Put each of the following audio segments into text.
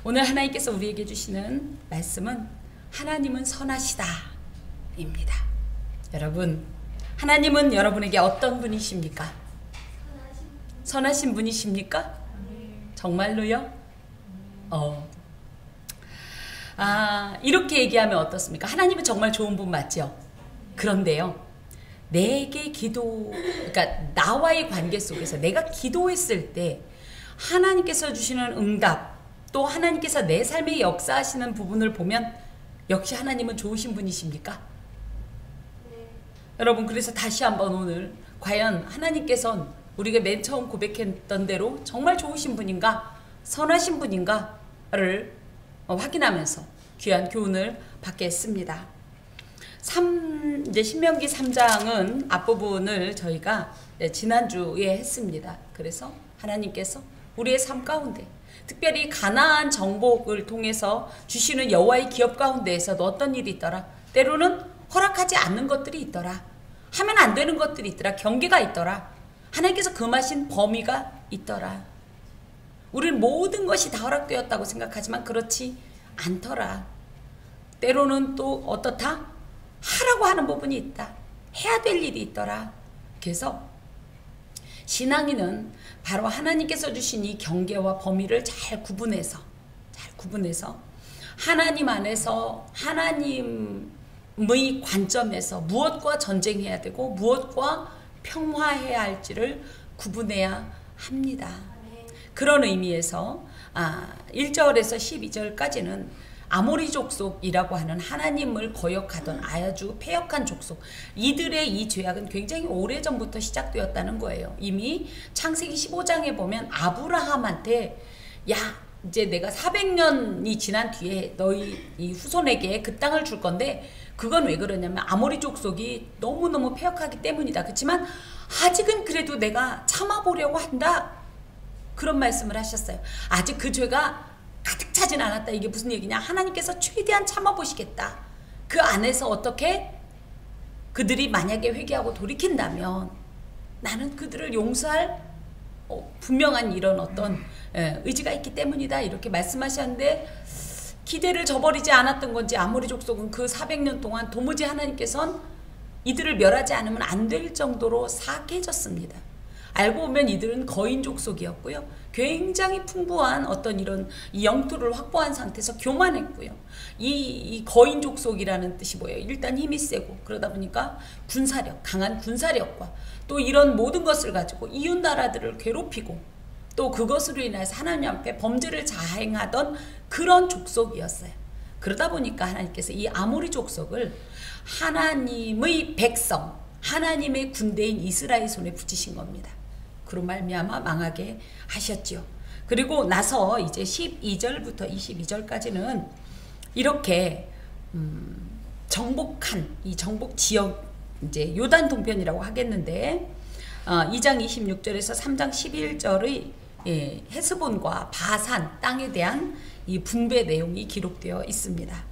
오늘 하나님께서 우리에게 주시는 말씀은 하나님은 선하시다 입니다. 여러분, 하나님은 여러분에게 어떤 분이십니까? 선하신 분이십니까? 정말로요? 이렇게 얘기하면 어떻습니까? 하나님은 정말 좋은 분 맞죠? 그런데요, 내게 그러니까 나와의 관계 속에서 내가 기도했을 때 하나님께서 주시는 응답, 또 하나님께서 내 삶에 역사하시는 부분을 보면 역시 하나님은 좋으신 분이십니까? 네. 여러분, 그래서 다시 한번 오늘 과연 하나님께서는 우리가 맨 처음 고백했던 대로 정말 좋으신 분인가, 선하신 분인가를 확인하면서 귀한 교훈을 받겠습니다. 이제 신명기 3장은 앞부분을 저희가 지난주에 했습니다. 그래서 하나님께서 우리의 삶 가운데 특별히 가나안 정복을 통해서 주시는 여호와의 기업 가운데에서도 어떤 일이 있더라. 때로는 허락하지 않는 것들이 있더라. 하면 안 되는 것들이 있더라. 경계가 있더라. 하나님께서 금하신 범위가 있더라. 우리는 모든 것이 다 허락되었다고 생각하지만 그렇지 않더라. 때로는 또 어떻다? 하라고 하는 부분이 있다. 해야 될 일이 있더라. 그래서 신앙인은 바로 하나님께서 주신 이 경계와 범위를 잘 구분해서 하나님 안에서 하나님의 관점에서 무엇과 전쟁해야 되고 무엇과 평화해야 할지를 구분해야 합니다. 그런 의미에서 1절에서 12절까지는 아모리 족속이라고 하는 하나님을 거역하던 아주 패역한 족속, 이들의 이 죄악은 굉장히 오래전부터 시작되었다는 거예요. 이미 창세기 15장에 보면 아브라함한테 야, 이제 내가 400년이 지난 뒤에 너희 이 후손에게 그 땅을 줄 건데 그건 왜 그러냐면 아모리 족속이 너무너무 패역하기 때문이다. 그렇지만 아직은 그래도 내가 참아보려고 한다. 그런 말씀을 하셨어요. 아직 그 죄가 가득 차진 않았다. 이게 무슨 얘기냐? 하나님께서 최대한 참아보시겠다. 그 안에서 어떻게 그들이 만약에 회개하고 돌이킨다면 나는 그들을 용서할 분명한 이런 어떤 의지가 있기 때문이다. 이렇게 말씀하셨는데 기대를 저버리지 않았던 건지 아모리 족속은 그 400년 동안 도무지 하나님께서는 이들을 멸하지 않으면 안 될 정도로 사악해졌습니다. 알고 보면 이들은 거인 족속이었고요. 굉장히 풍부한 어떤 이런 영토를 확보한 상태에서 교만했고요. 이 거인 족속이라는 뜻이 뭐예요? 일단 힘이 세고 그러다 보니까 군사력, 강한 군사력과 또 이런 모든 것을 가지고 이웃 나라들을 괴롭히고 또 그것으로 인해서 하나님 앞에 범죄를 자행하던 그런 족속이었어요. 그러다 보니까 하나님께서 이 아모리 족속을 하나님의 백성, 하나님의 군대인 이스라엘 손에 붙이신 겁니다. 그로 말미암아 망하게 하셨지요. 그리고 나서 이제 12절부터 22절까지는 이렇게 정복한 이 정복 지역, 이제 요단 동편이라고 하겠는데 2장 26절에서 3장 11절의 헤스본과 바산 땅에 대한 이 분배 내용이 기록되어 있습니다.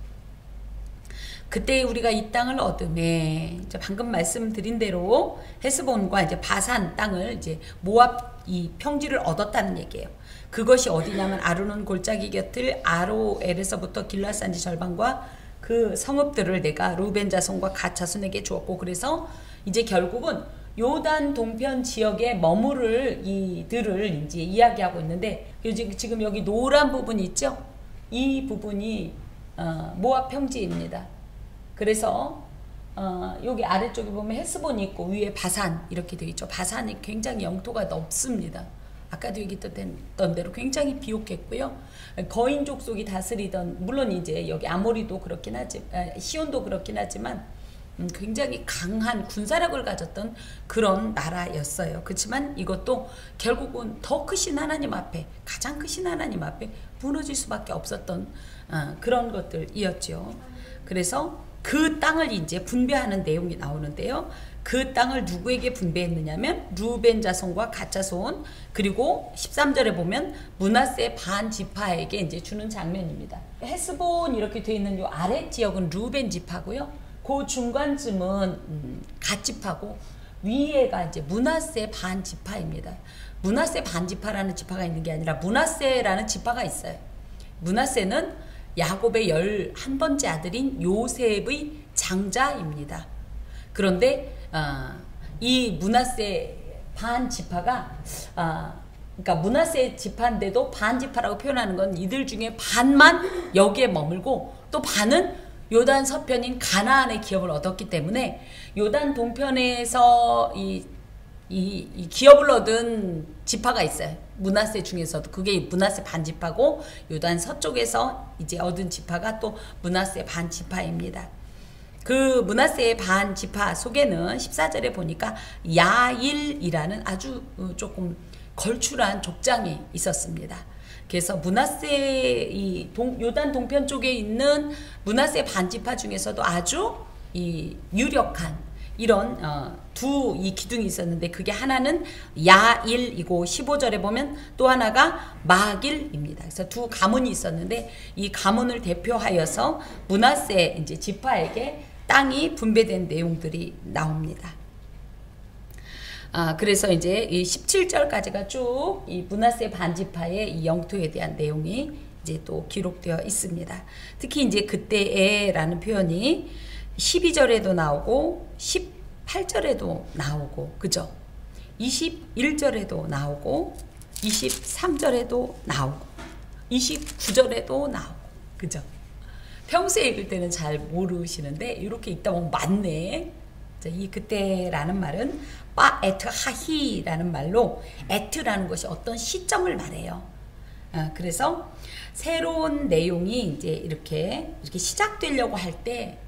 그때 우리가 이 땅을 얻음에 이제 방금 말씀드린 대로 헤스본과 이제 바산 땅을 이제 모압 이 평지를 얻었다는 얘기예요. 그것이 어디냐면 아르논 골짜기 곁을 아로엘에서부터 길라산지 절반과 그 성읍들을 내가 루벤 자손과 갓 자손에게 주었고, 그래서 이제 결국은 요단 동편 지역에 머무를 이들을 이제 이야기하고 있는데, 지금 여기 노란 부분 있죠? 이 부분이 모압 평지입니다. 그래서 여기 아래쪽에 보면 헤스본이 있고 위에 바산 이렇게 되어 있죠. 바산이 굉장히 영토가 넓습니다. 아까도 얘기했던 대로 굉장히 비옥했고요. 거인 족속이 다스리던, 물론 이제 여기 아모리도 그렇긴 하지, 시온도 그렇긴 하지만 굉장히 강한 군사력을 가졌던 그런 나라였어요. 그렇지만 이것도 결국은 더 크신 하나님 앞에, 가장 크신 하나님 앞에 무너질 수밖에 없었던 그런 것들이었죠. 그래서 그 땅을 이제 분배하는 내용이 나오는데요. 그 땅을 누구에게 분배했느냐면 루벤 자손과 갓 자손, 그리고 13절에 보면 므낫세 반 지파에게 이제 주는 장면입니다. 헤스본 이렇게 되어 있는 요 아래 지역은 루벤 지파고요. 그 중간쯤은 갓 지파고 위에가 이제 므낫세 반 지파입니다. 므낫세 반 지파라는 지파가 있는 게 아니라 므낫세라는 지파가 있어요. 므낫세는 야곱의 11번째 아들인 요셉의 장자입니다. 그런데 이 므낫세 반 지파가 그러니까 므낫세 지파인데도 반 지파라고 표현하는 건 이들 중에 반만 여기에 머물고 또 반은 요단 서편인 가나안의 기업을 얻었기 때문에 요단 동편에서 이 기업을 얻은 지파가 있어요. 므낫세 중에서도 그게 므낫세 반 지파고 요단 서쪽에서 이제 얻은 지파가 또 므낫세 반 지파입니다. 그 므낫세의 반 지파 속에는 14절에 보니까 야일이라는 아주 조금 걸출한 족장이 있었습니다. 그래서 므낫세 요단 동편 쪽에 있는 므낫세 반 지파 중에서도 아주 유력한 이런 두 기둥이 있었는데 그게 하나는 야일이고 15절에 보면 또 하나가 마길입니다. 그래서 두 가문이 있었는데 이 가문을 대표하여서 므낫세 이제 지파에게 땅이 분배된 내용들이 나옵니다. 그래서 이제 이 17절까지가 쭉 이 므낫세 반지파의 이 영토에 대한 내용이 이제 또 기록되어 있습니다. 특히 이제 그때에라는 표현이 12절에도 나오고 18절에도 나오고 그죠? 21절에도 나오고 23절에도 나오고 29절에도 나오고 그죠? 평소에 읽을 때는 잘 모르시는데 이렇게 읽다 보면 맞네. 이 그때라는 말은 바에트 하히라는 말로 에트라는 것이 어떤 시점을 말해요. 그래서 새로운 내용이 이제 이렇게 시작되려고 할 때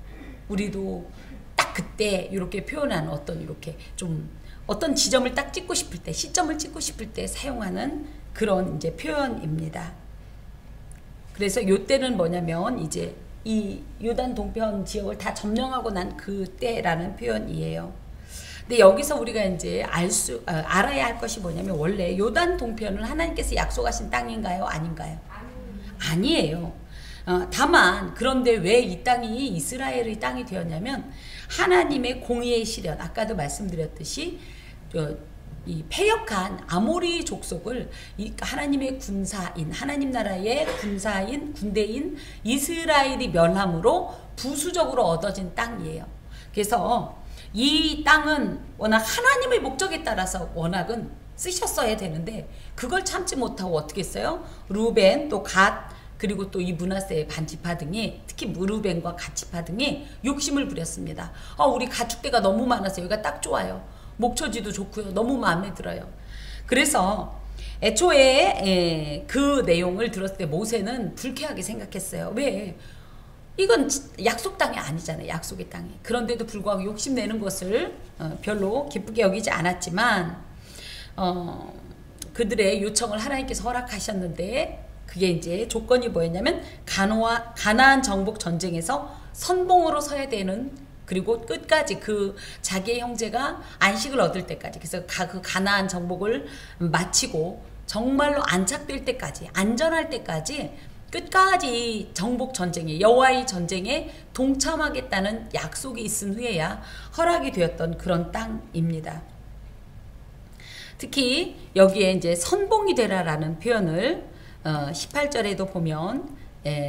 우리도 딱 그때 이렇게 표현하는 어떤 이렇게 좀 어떤 지점을 딱 찍고 싶을 때 시점을 찍고 싶을 때 사용하는 그런 이제 표현입니다. 그래서 요때는 뭐냐면 이제 이 요단 동편 지역을 다 점령하고 난 그때라는 표현이에요. 근데 여기서 우리가 이제 알아야 할 것이 뭐냐면 원래 요단 동편은 하나님께서 약속하신 땅인가요? 아닌가요? 아니에요. 다만 그런데 왜 이 땅이 이스라엘의 땅이 되었냐면 하나님의 공의의 시련, 아까도 말씀드렸듯이 이 패역한 아모리 족속을 하나님의 군사인 하나님 나라의 군대인 이스라엘이 멸함으로 부수적으로 얻어진 땅이에요. 그래서 이 땅은 워낙 하나님의 목적에 따라서 워낙은 쓰셨어야 되는데 그걸 참지 못하고 어떻게 했어요? 루벤 또 갓 그리고 또 이 므낫세 반지파 등이 특히 루벤과 갓 지파 등이 욕심을 부렸습니다. 우리 가축대가 너무 많아서 여기가 딱 좋아요. 목초지도 좋고요. 너무 마음에 들어요. 그래서 애초에 그 내용을 들었을 때 모세는 불쾌하게 생각했어요. 왜? 이건 약속 땅이 아니잖아요. 약속의 땅이. 그런데도 불구하고 욕심내는 것을 별로 기쁘게 여기지 않았지만 그들의 요청을 하나님께서 허락하셨는데 그게 이제 조건이 뭐였냐면 가나안 정복 전쟁에서 선봉으로 서야 되는 그리고 끝까지 그 자기의 형제가 안식을 얻을 때까지 그래서 그 가나안 정복을 마치고 정말로 안착될 때까지 안전할 때까지 끝까지 정복 전쟁에 여호와의 전쟁에 동참하겠다는 약속이 있은 후에야 허락이 되었던 그런 땅입니다. 특히 여기에 이제 선봉이 되라라는 표현을 18절에도 보면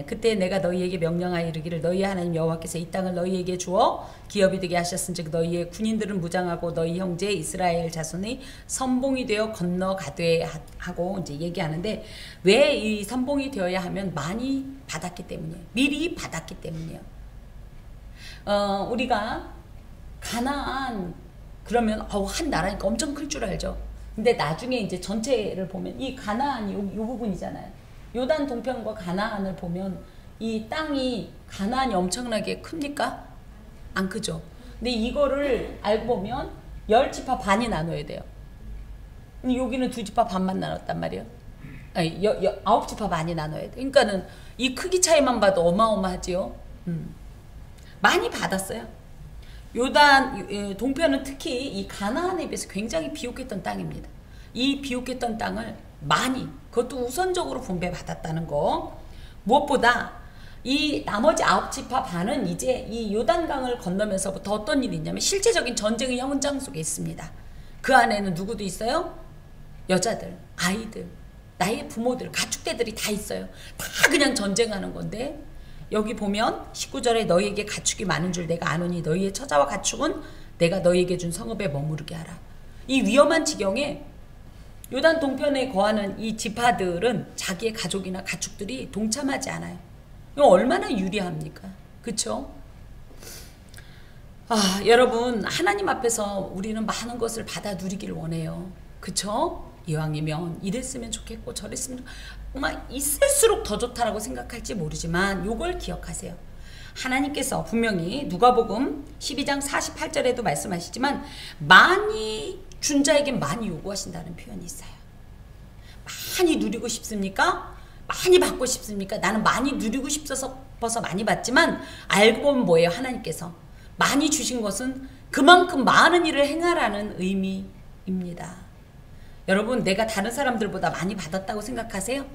그때 내가 너희에게 명령하여 이르기를 너희 하나님 여호와께서 이 땅을 너희에게 주어 기업이 되게 하셨은즉 너희의 군인들은 무장하고 너희 형제 이스라엘 자손이 선봉이 되어 건너가되 하고 이제 얘기하는데 왜 이 선봉이 되어야 하면 많이 받았기 때문이에요. 미리 받았기 때문이에요. 우리가 가나안 그러면 한 나라니까 엄청 클 줄 알죠. 근데 나중에 이제 전체를 보면 이 가나안이 요 부분이잖아요. 요단 동편과 가나안을 보면 이 땅이 가나안이 엄청나게 큽니까? 안 크죠. 근데 이거를 알고 보면 10지파 반이 나눠야 돼요. 여기는 2지파 반만 나눴단 말이에요. 아니, 9지파 반이 나눠야 돼. 그러니까는 이 크기 차이만 봐도 어마어마하지요. 많이 받았어요. 요단 동편은 특히 이 가나안에 비해서 굉장히 비옥했던 땅입니다. 이 비옥했던 땅을 많이 그것도 우선적으로 분배받았다는 거. 무엇보다 이 나머지 9지파 반은 이제 이 요단강을 건너면서부터 어떤 일이 있냐면 실제적인 전쟁의 현장 속에 있습니다. 그 안에는 누구도 있어요? 여자들, 아이들. 나의 부모들, 가축대들이 다 있어요. 다 그냥 전쟁하는 건데 여기 보면 19절에 너희에게 가축이 많은 줄 내가 아노니 너희의 처자와 가축은 내가 너희에게 준 성읍에 머무르게 하라. 이 위험한 지경에 요단 동편에 거하는 이 지파들은 자기의 가족이나 가축들이 동참하지 않아요. 이거 얼마나 유리합니까? 그쵸? 여러분 하나님 앞에서 우리는 많은 것을 받아 누리길 원해요. 그쵸? 이왕이면 이랬으면 좋겠고 저랬으면 정말 있을수록 더 좋다라고 생각할지 모르지만 요걸 기억하세요. 하나님께서 분명히 누가복음 12장 48절에도 말씀하시지만 많이 준 자에겐 많이 요구하신다는 표현이 있어요. 많이 누리고 싶습니까? 많이 받고 싶습니까? 나는 많이 누리고 싶어서 많이 받지만 알고 보면 뭐예요? 하나님께서 많이 주신 것은 그만큼 많은 일을 행하라는 의미입니다. 여러분 내가 다른 사람들보다 많이 받았다고 생각하세요?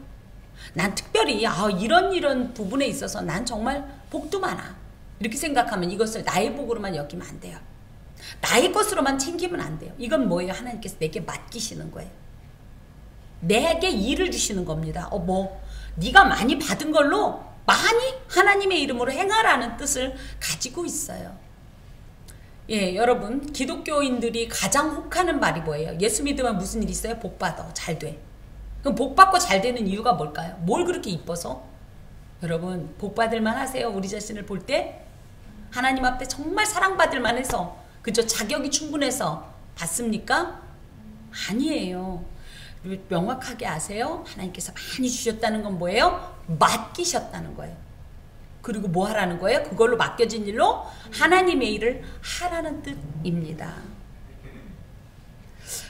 난 특별히 이런 부분에 있어서 난 정말 복도 많아 이렇게 생각하면 이것을 나의 복으로만 여기면 안 돼요. 나의 것으로만 챙기면 안 돼요. 이건 뭐예요? 하나님께서 내게 맡기시는 거예요. 내게 일을 주시는 겁니다. 네가 많이 받은 걸로 많이 하나님의 이름으로 행하라는 뜻을 가지고 있어요. 예, 여러분 기독교인들이 가장 혹하는 말이 뭐예요? 예수 믿으면 무슨 일 있어요? 복 받아, 잘 돼. 그럼 복 받고 잘 되는 이유가 뭘까요? 뭘 그렇게 이뻐서? 여러분 복 받을 만 하세요? 우리 자신을 볼 때 하나님 앞에 정말 사랑받을 만해서 그죠? 자격이 충분해서 받습니까? 아니에요. 명확하게 아세요? 하나님께서 많이 주셨다는 건 뭐예요? 맡기셨다는 거예요. 그리고 뭐 하라는 거예요? 그걸로 맡겨진 일로 하나님의 일을 하라는 뜻입니다.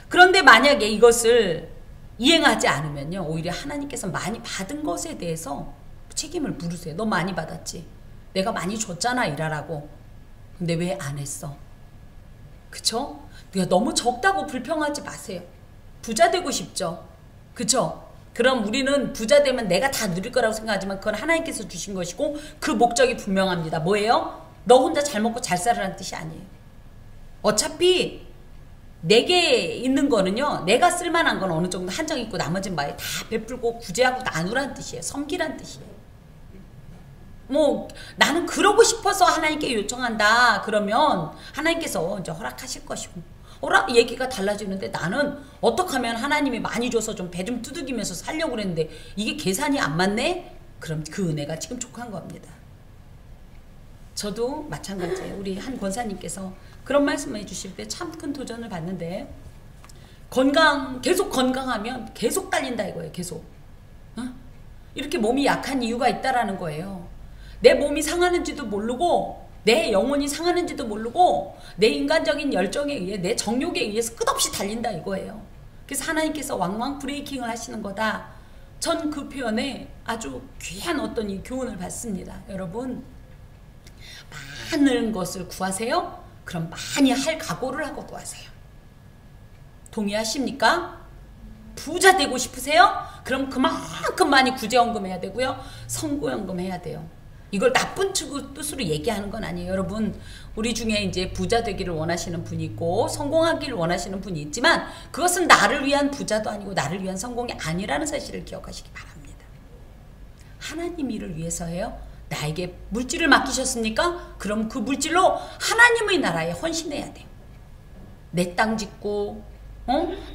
그런데 만약에 이것을 이행하지 않으면요, 오히려 하나님께서 많이 받은 것에 대해서 책임을 물으세요. 너 많이 받았지? 내가 많이 줬잖아 일하라고. 근데 왜 안 했어? 그쵸? 네가 너무 적다고 불평하지 마세요. 부자 되고 싶죠? 그쵸? 그럼 우리는 부자 되면 내가 다 누릴 거라고 생각하지만 그건 하나님께서 주신 것이고 그 목적이 분명합니다. 뭐예요? 너 혼자 잘 먹고 잘 살으라는 뜻이 아니에요. 어차피 내게 있는 거는요, 내가 쓸만한 건 어느 정도 한정 있고 나머지는 다 베풀고 구제하고 나누라는 뜻이에요. 섬기라는 뜻이에요. 나는 그러고 싶어서 하나님께 요청한다 그러면 하나님께서 이제 허락하실 것이고, 얘기가 달라지는데 나는 어떻게 하면 하나님이 많이 줘서 좀 배 좀 두들기면서 살려고 그랬는데 이게 계산이 안 맞네? 그럼 그 은혜가 지금 족한 겁니다. 저도 마찬가지예요. 우리 한 권사님께서 그런 말씀을 해주실 때 참 큰 도전을 받는데, 계속 건강하면 계속 달린다 이거예요. 계속. 이렇게 몸이 약한 이유가 있다라는 거예요. 내 몸이 상하는지도 모르고 내 영혼이 상하는지도 모르고 내 인간적인 열정에 의해 내 정욕에 의해서 끝없이 달린다 이거예요. 그래서 하나님께서 왕왕 브레이킹을 하시는 거다. 전 그 표현에 아주 귀한 어떤 이 교훈을 받습니다. 여러분 많은 것을 구하세요? 그럼 많이 할 각오를 하고 구하세요. 동의하십니까? 부자 되고 싶으세요? 그럼 그만큼 많이 구제연금 해야 되고요. 선고연금 해야 돼요. 이걸 나쁜 뜻으로 얘기하는 건 아니에요. 여러분 우리 중에 이제 부자 되기를 원하시는 분이 있고 성공하기를 원하시는 분이 있지만 그것은 나를 위한 부자도 아니고 나를 위한 성공이 아니라는 사실을 기억하시기 바랍니다. 하나님 일을 위해서예요. 나에게 물질을 맡기셨습니까? 그럼 그 물질로 하나님의 나라에 헌신해야 돼요. 내 땅 짓고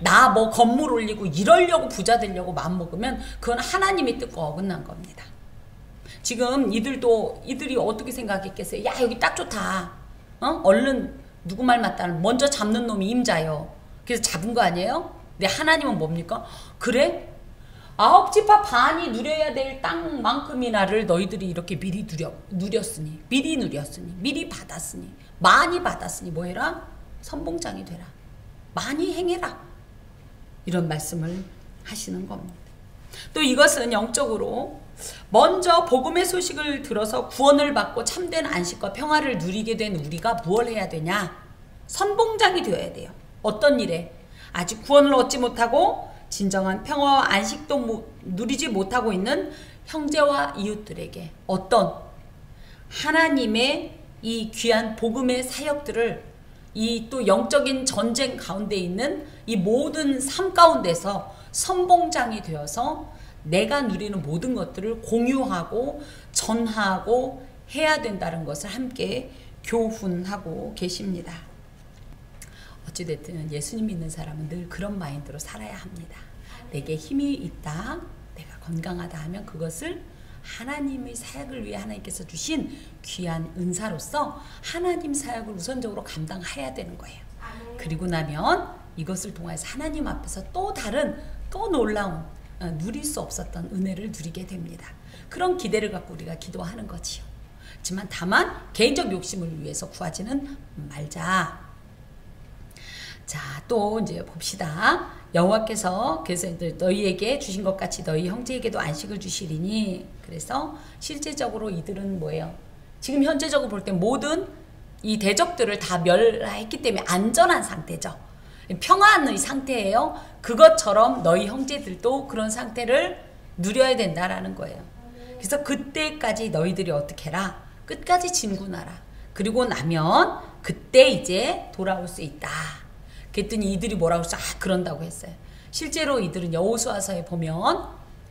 나 건물 올리고 이러려고 부자 되려고 마음먹으면 그건 하나님의 뜻과 어긋난 겁니다. 지금 이들이 어떻게 생각했겠어요? 야 여기 딱 좋다. 얼른 누구 말 맞다는 먼저 잡는 놈이 임자요. 그래서 잡은 거 아니에요? 근데 하나님은 뭡니까? 그래? 9지파 반이 누려야 될 땅만큼이나를 너희들이 이렇게 미리 누렸으니 미리 받았으니 많이 받았으니 뭐해라? 선봉장이 되라. 많이 행해라. 이런 말씀을 하시는 겁니다. 또 이것은 영적으로 먼저 복음의 소식을 들어서 구원을 받고 참된 안식과 평화를 누리게 된 우리가 무엇을 해야 되냐? 선봉장이 되어야 돼요. 어떤 일에? 아직 구원을 얻지 못하고 진정한 평화와 안식도 누리지 못하고 있는 형제와 이웃들에게 어떤 하나님의 이 귀한 복음의 사역들을 이 또 영적인 전쟁 가운데 있는 이 모든 삶 가운데서 선봉장이 되어서 내가 누리는 모든 것들을 공유하고 전하고 해야 된다는 것을 함께 교훈하고 계십니다. 어찌됐든 예수님 믿는 사람은 늘 그런 마인드로 살아야 합니다. 내게 힘이 있다, 내가 건강하다 하면 그것을 하나님의 사역을 위해 하나님께서 주신 귀한 은사로서 하나님 사역을 우선적으로 감당해야 되는 거예요. 그리고 나면 이것을 통해서 하나님 앞에서 또 다른 또 놀라운 누릴 수 없었던 은혜를 누리게 됩니다. 그런 기대를 갖고 우리가 기도하는 거지요. 하지만 다만 개인적 욕심을 위해서 구하지는 말자. 자, 또 이제 봅시다. 여호와께서 그래서 너희에게 주신 것 같이 너희 형제에게도 안식을 주시리니, 그래서 실제적으로 이들은 뭐예요? 지금 현재적으로 볼 때 모든 이 대적들을 다 멸했기 때문에 안전한 상태죠. 평안의 상태예요. 그것처럼 너희 형제들도 그런 상태를 누려야 된다라는 거예요. 그래서 그때까지 너희들이 어떻게 해라? 끝까지 진군하라. 그리고 나면 그때 이제 돌아올 수 있다. 그랬더니 이들이 뭐라고 했어? 그런다고 했어요. 실제로 이들은 여호수아서에 보면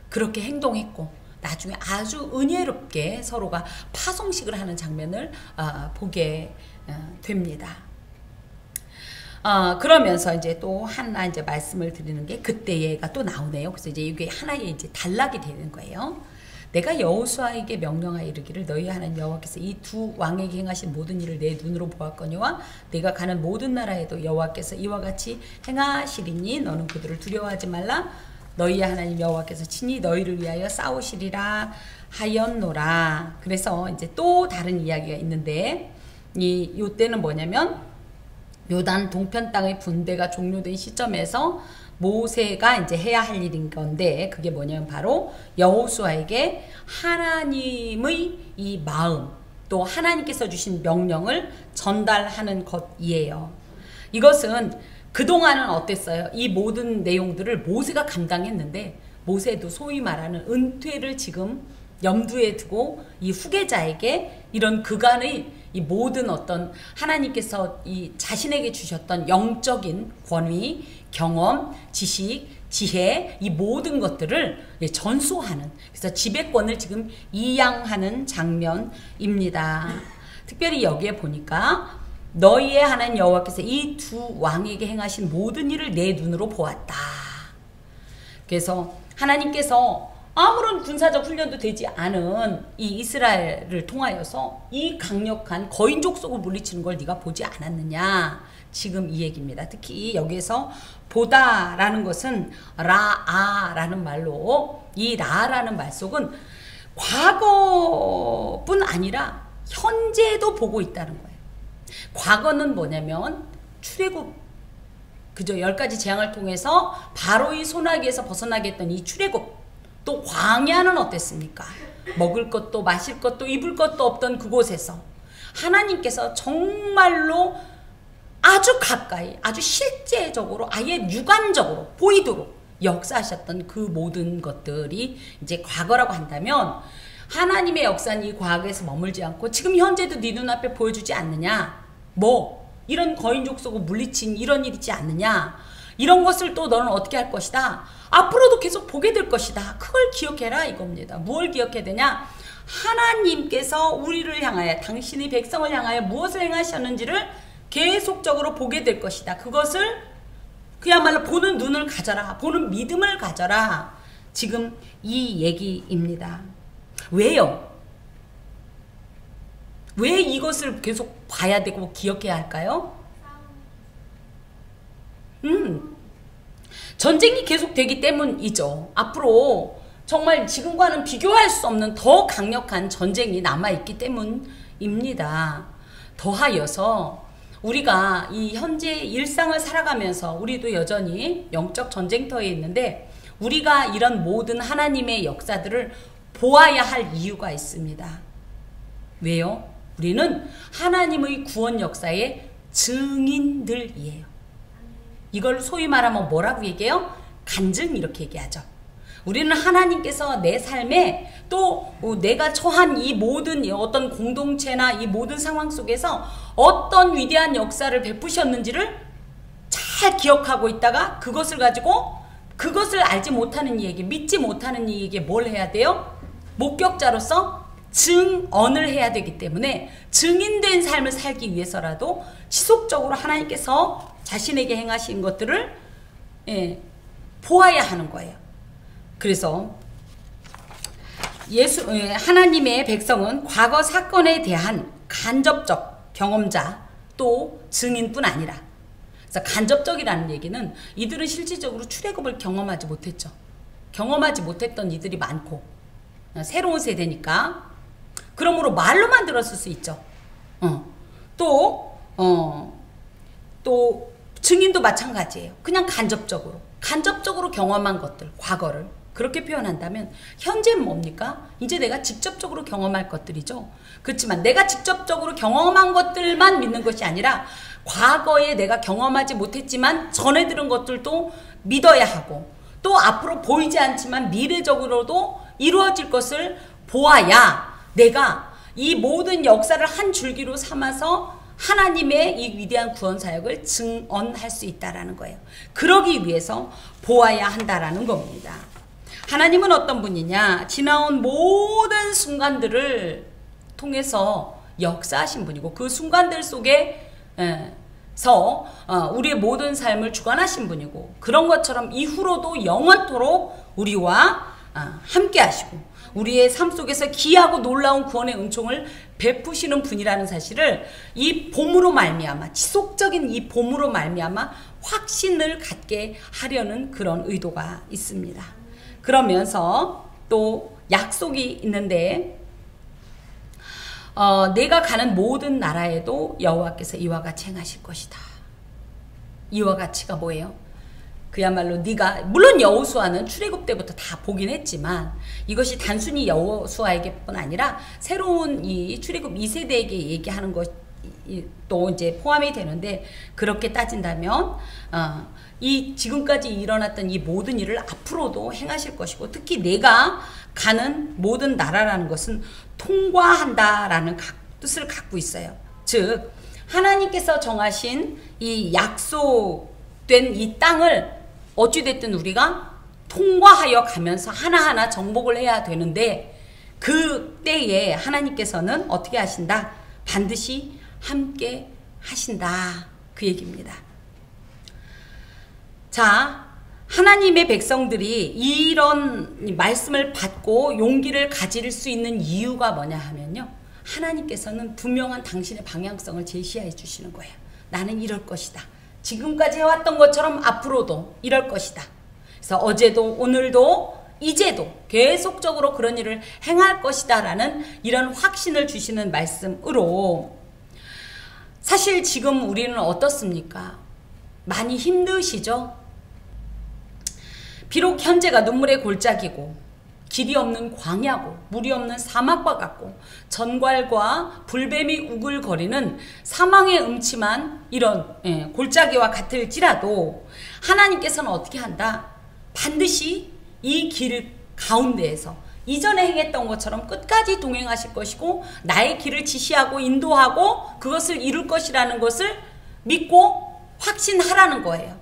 그렇게 행동했고 나중에 아주 은혜롭게 서로가 파송식을 하는 장면을 보게 됩니다. 그러면서 이제 또 하나 이제 말씀을 드리는 게 그때가 또 나오네요. 그래서 이제 이게 하나의 이제 단락이 되는 거예요. 내가 여호수아에게 명령하여 이르기를 너희 하나님 여호와께서 이 두 왕에게 행하신 모든 일을 내 눈으로 보았거니와 내가 가는 모든 나라에도 여호와께서 이와 같이 행하시리니 너는 그들을 두려워하지 말라. 너희의 하나님 여호와께서 친히 너희를 위하여 싸우시리라 하였노라. 그래서 이제 또 다른 이야기가 있는데 요때는 뭐냐면 요단 동편 땅의 분배가 종료된 시점에서 모세가 이제 해야 할 일인 건데 그게 뭐냐면 바로 여호수아에게 하나님의 이 마음 또 하나님께서 주신 명령을 전달하는 것이에요. 이것은 그동안은 어땠어요? 이 모든 내용들을 모세가 감당했는데 모세도 소위 말하는 은퇴를 지금 염두에 두고 이 후계자에게 이런 그간의 이 모든 어떤 하나님께서 이 자신에게 주셨던 영적인 권위, 경험, 지식, 지혜 이 모든 것들을 전수하는 그래서 지배권을 지금 이양하는 장면입니다. 특별히 여기에 보니까 너희의 하나님 여호와께서 이 두 왕에게 행하신 모든 일을 내 눈으로 보았다. 그래서 하나님께서 아무런 군사적 훈련도 되지 않은 이 이스라엘을 통하여서 이 강력한 거인 족속을 물리치는 걸 네가 보지 않았느냐. 지금 이 얘기입니다. 특히 여기에서 보다라는 것은 라아라는 말로 이 라라는 말 속은 과거뿐 아니라 현재도 보고 있다는 거예요. 과거는 뭐냐면 출애굽 그저 10가지 재앙을 통해서 바로의 손아귀에서 벗어나게 했던 이 출애굽 또 광야는 어땠습니까? 먹을 것도 마실 것도 입을 것도 없던 그곳에서 하나님께서 정말로 아주 가까이 아주 실제적으로 아예 육안적으로 보이도록 역사하셨던 그 모든 것들이 이제 과거라고 한다면 하나님의 역사는 이 과거에서 머물지 않고 지금 현재도 네 눈앞에 보여주지 않느냐? 뭐 이런 거인 족속을 물리친 이런 일이 있지 않느냐? 이런 것을 또 너는 어떻게 할 것이다? 앞으로도 계속 보게 될 것이다. 그걸 기억해라 이겁니다. 무엇을 기억해야 되냐? 하나님께서 우리를 향하여 당신의 백성을 향하여 무엇을 행하셨는지를 계속적으로 보게 될 것이다. 그것을 그야말로 보는 눈을 가져라. 보는 믿음을 가져라. 지금 이 얘기입니다. 왜요? 왜 이것을 계속 봐야 되고 기억해야 할까요? 전쟁이 계속되기 때문이죠. 앞으로 정말 지금과는 비교할 수 없는 더 강력한 전쟁이 남아있기 때문입니다. 더하여서 우리가 이 현재 일상을 살아가면서 우리도 여전히 영적 전쟁터에 있는데 우리가 이런 모든 하나님의 역사들을 보아야 할 이유가 있습니다. 왜요? 우리는 하나님의 구원 역사의 증인들이에요. 이걸 소위 말하면 뭐라고 얘기해요? 간증 이렇게 얘기하죠. 우리는 하나님께서 내 삶에 또 내가 처한 이 모든 어떤 공동체나 이 모든 상황 속에서 어떤 위대한 역사를 베푸셨는지를 잘 기억하고 있다가 그것을 가지고 그것을 알지 못하는 이에게, 믿지 못하는 이에게 뭘 해야 돼요? 목격자로서 증언을 해야 되기 때문에 증인된 삶을 살기 위해서라도 지속적으로 하나님께서 자신에게 행하신 것들을 보아야 하는 거예요. 그래서 하나님의 백성은 과거 사건에 대한 간접적 경험자 또 증인뿐 아니라, 그래서 간접적이라는 얘기는 이들은 실질적으로 출애굽을 경험하지 못했죠. 경험하지 못했던 이들이 많고 새로운 세대니까. 그러므로 말로만 들었을 수 있죠. 또 증인도 마찬가지예요. 그냥 간접적으로 경험한 것들, 과거를 그렇게 표현한다면 현재는 뭡니까? 이제 내가 직접적으로 경험할 것들이죠. 그렇지만 내가 직접적으로 경험한 것들만 믿는 것이 아니라 과거에 내가 경험하지 못했지만 전해 들은 것들도 믿어야 하고, 또 앞으로 보이지 않지만 미래적으로도 이루어질 것을 보아야 내가 이 모든 역사를 한 줄기로 삼아서 하나님의 이 위대한 구원 사역을 증언할 수 있다라는 거예요. 그러기 위해서 보아야 한다라는 겁니다. 하나님은 어떤 분이냐? 지나온 모든 순간들을 통해서 역사하신 분이고, 그 순간들 속에서 우리의 모든 삶을 주관하신 분이고, 그런 것처럼 이후로도 영원토록 우리와 함께 하시고 우리의 삶 속에서 기이하고 놀라운 구원의 은총을 베푸시는 분이라는 사실을 이 봄으로 말미암아, 지속적인 이 봄으로 말미암아 확신을 갖게 하려는 그런 의도가 있습니다. 그러면서 또 약속이 있는데, 내가 가는 모든 나라에도 여호와께서 이와 같이 행하실 것이다. 이와 같이가 뭐예요? 그야말로 네가, 물론 여호수아는 출애굽 때부터 다 보긴 했지만 이것이 단순히 여호수아에게뿐 아니라 새로운 이 출애굽 2세대에게 얘기하는 것도 이제 포함이 되는데, 그렇게 따진다면 이 지금까지 일어났던 이 모든 일을 앞으로도 행하실 것이고, 특히 내가 가는 모든 나라라는 것은 통과한다라는 뜻을 갖고 있어요. 즉 하나님께서 정하신 이 약속된 이 땅을 어찌됐든 우리가 통과하여 가면서 하나하나 정복을 해야 되는데, 그때에 하나님께서는 어떻게 하신다? 반드시 함께 하신다, 그 얘기입니다. 자, 하나님의 백성들이 이런 말씀을 받고 용기를 가질 수 있는 이유가 뭐냐 하면요, 하나님께서는 분명한 당신의 방향성을 제시해 주시는 거예요. 나는 이럴 것이다. 지금까지 해왔던 것처럼 앞으로도 이럴 것이다. 그래서 어제도 오늘도 이제도 계속적으로 그런 일을 행할 것이다 라는 이런 확신을 주시는 말씀으로, 사실 지금 우리는 어떻습니까? 많이 힘드시죠? 비록 현재가 눈물의 골짜기고 길이 없는 광야고 물이 없는 사막과 같고 전갈과 불뱀이 우글거리는 사망의 음침한 이런 골짜기와 같을지라도, 하나님께서는 어떻게 한다? 반드시 이 길 가운데에서 이전에 행했던 것처럼 끝까지 동행하실 것이고, 나의 길을 지시하고 인도하고 그것을 이룰 것이라는 것을 믿고 확신하라는 거예요.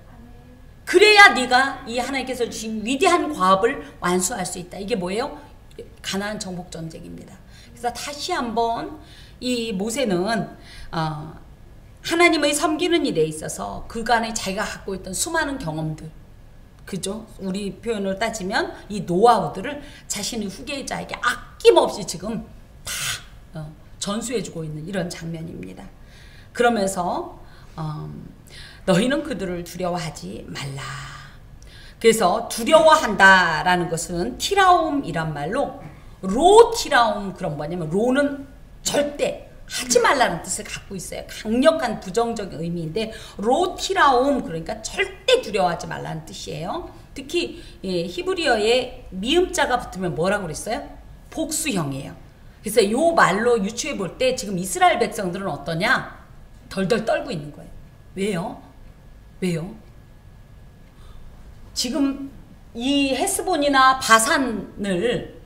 그래야 네가 이 하나님께서 주신 위대한 과업을 완수할 수 있다. 이게 뭐예요? 가나안 정복 전쟁입니다. 그래서 다시 한번 이 모세는 하나님의 섬기는 일에 있어서 그간에 자기가 갖고 있던 수많은 경험들, 그죠? 우리 표현을 따지면 이 노하우들을 자신의 후계자에게 아낌없이 지금 다 전수해주고 있는 이런 장면입니다. 그러면서 너희는 그들을 두려워하지 말라. 그래서 두려워한다라는 것은 티라움이란 말로 로티라움, 그런 뭐냐면 로는 절대 하지 말라는 뜻을 갖고 있어요. 강력한 부정적인 의미인데, 로티라움 그러니까 절대 두려워하지 말라는 뜻이에요. 특히 히브리어에 미음자가 붙으면 뭐라고 그랬어요? 복수형이에요. 그래서 이 말로 유추해 볼 때 지금 이스라엘 백성들은 어떠냐? 덜덜 떨고 있는 거예요. 왜요? 왜요? 지금 이 헤스본이나 바산을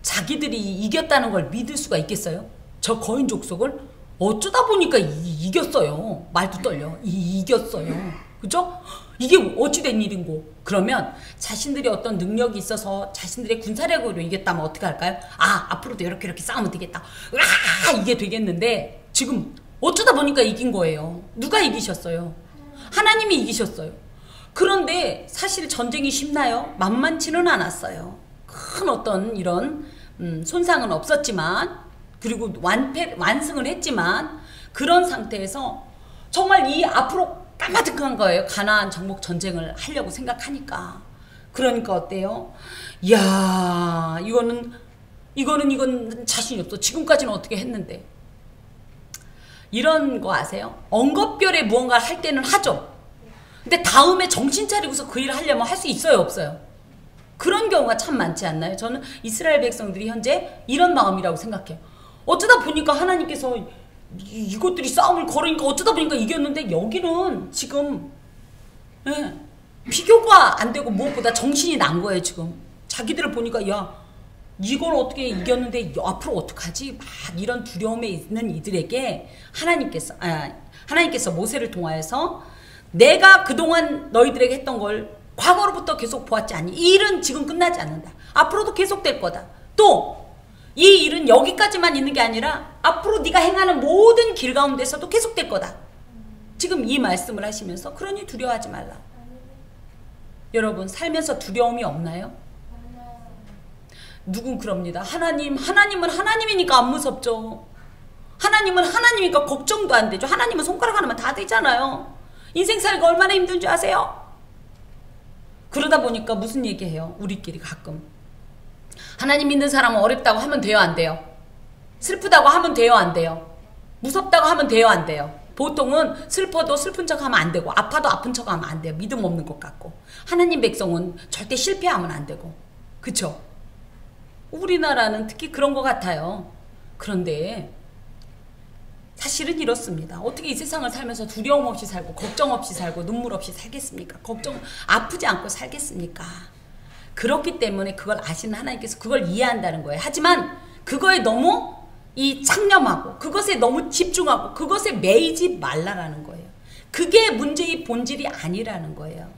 자기들이 이겼다는 걸 믿을 수가 있겠어요? 저 거인 족속을 어쩌다 보니까 이겼어요. 말도 떨려. 이겼어요. 그죠? 이게 어찌된 일인고. 그러면 자신들이 어떤 능력이 있어서 자신들의 군사력으로 이겼다면 어떻게 할까요? 아, 앞으로도 이렇게 싸우면 되겠다. 으아! 이게 되겠는데 지금 어쩌다 보니까 이긴 거예요. 누가 이기셨어요? 하나님이 이기셨어요. 그런데 사실 전쟁이 쉽나요? 만만치는 않았어요. 큰 어떤 이런 손상은 없었지만, 그리고 완승을 했지만, 그런 상태에서 정말 이 앞으로 까마득한 거예요. 가나안 정복 전쟁을 하려고 생각하니까. 그러니까 어때요? 이야, 이건 자신이 없어. 지금까지는 어떻게 했는데. 이런 거 아세요? 엉겁결에 무언가를 할 때는 하죠. 근데 다음에 정신 차리고서 그 일을 하려면 할 수 있어요, 없어요? 그런 경우가 참 많지 않나요? 저는 이스라엘 백성들이 현재 이런 마음이라고 생각해요. 어쩌다 보니까 하나님께서 이것들이 싸움을 걸으니까 어쩌다 보니까 이겼는데, 여기는 지금 비교가 안 되고 무엇보다 정신이 난 거예요. 지금 자기들을 보니까 야, 이걸 어떻게 이겼는데 앞으로 어떡하지? 막 이런 두려움에 있는 이들에게 하나님께서 모세를 통하여서 내가 그동안 너희들에게 했던 걸 과거로부터 계속 보았지 않니? 이 일은 지금 끝나지 않는다. 앞으로도 계속될 거다. 또 이 일은 여기까지만 있는 게 아니라 앞으로 네가 행하는 모든 길 가운데서도 계속될 거다. 지금 이 말씀을 하시면서 그러니 두려워하지 말라. 여러분, 살면서 두려움이 없나요? 누군 그럽니다. 하나님은 하나님이니까 안 무섭죠. 하나님은 하나님이니까 걱정도 안 되죠. 하나님은 손가락 하나만 다 되잖아요. 인생 살기가 얼마나 힘든 줄 아세요? 그러다 보니까 무슨 얘기해요? 우리끼리 가끔. 하나님 믿는 사람은 어렵다고 하면 돼요, 안 돼요? 슬프다고 하면 돼요, 안 돼요? 무섭다고 하면 돼요, 안 돼요? 보통은 슬퍼도 슬픈 척 하면 안 되고, 아파도 아픈 척 하면 안 돼요. 믿음 없는 것 같고. 하나님 백성은 절대 실패하면 안 되고. 그쵸? 우리나라는 특히 그런 것 같아요. 그런데 사실은 이렇습니다. 어떻게 이 세상을 살면서 두려움 없이 살고 걱정 없이 살고 눈물 없이 살겠습니까? 아프지 않고 살겠습니까? 그렇기 때문에 그걸 아시는 하나님께서 그걸 이해한다는 거예요. 하지만 그거에 너무 창념하고 그것에 너무 집중하고 그것에 매이지 말라라는 거예요. 그게 문제의 본질이 아니라는 거예요.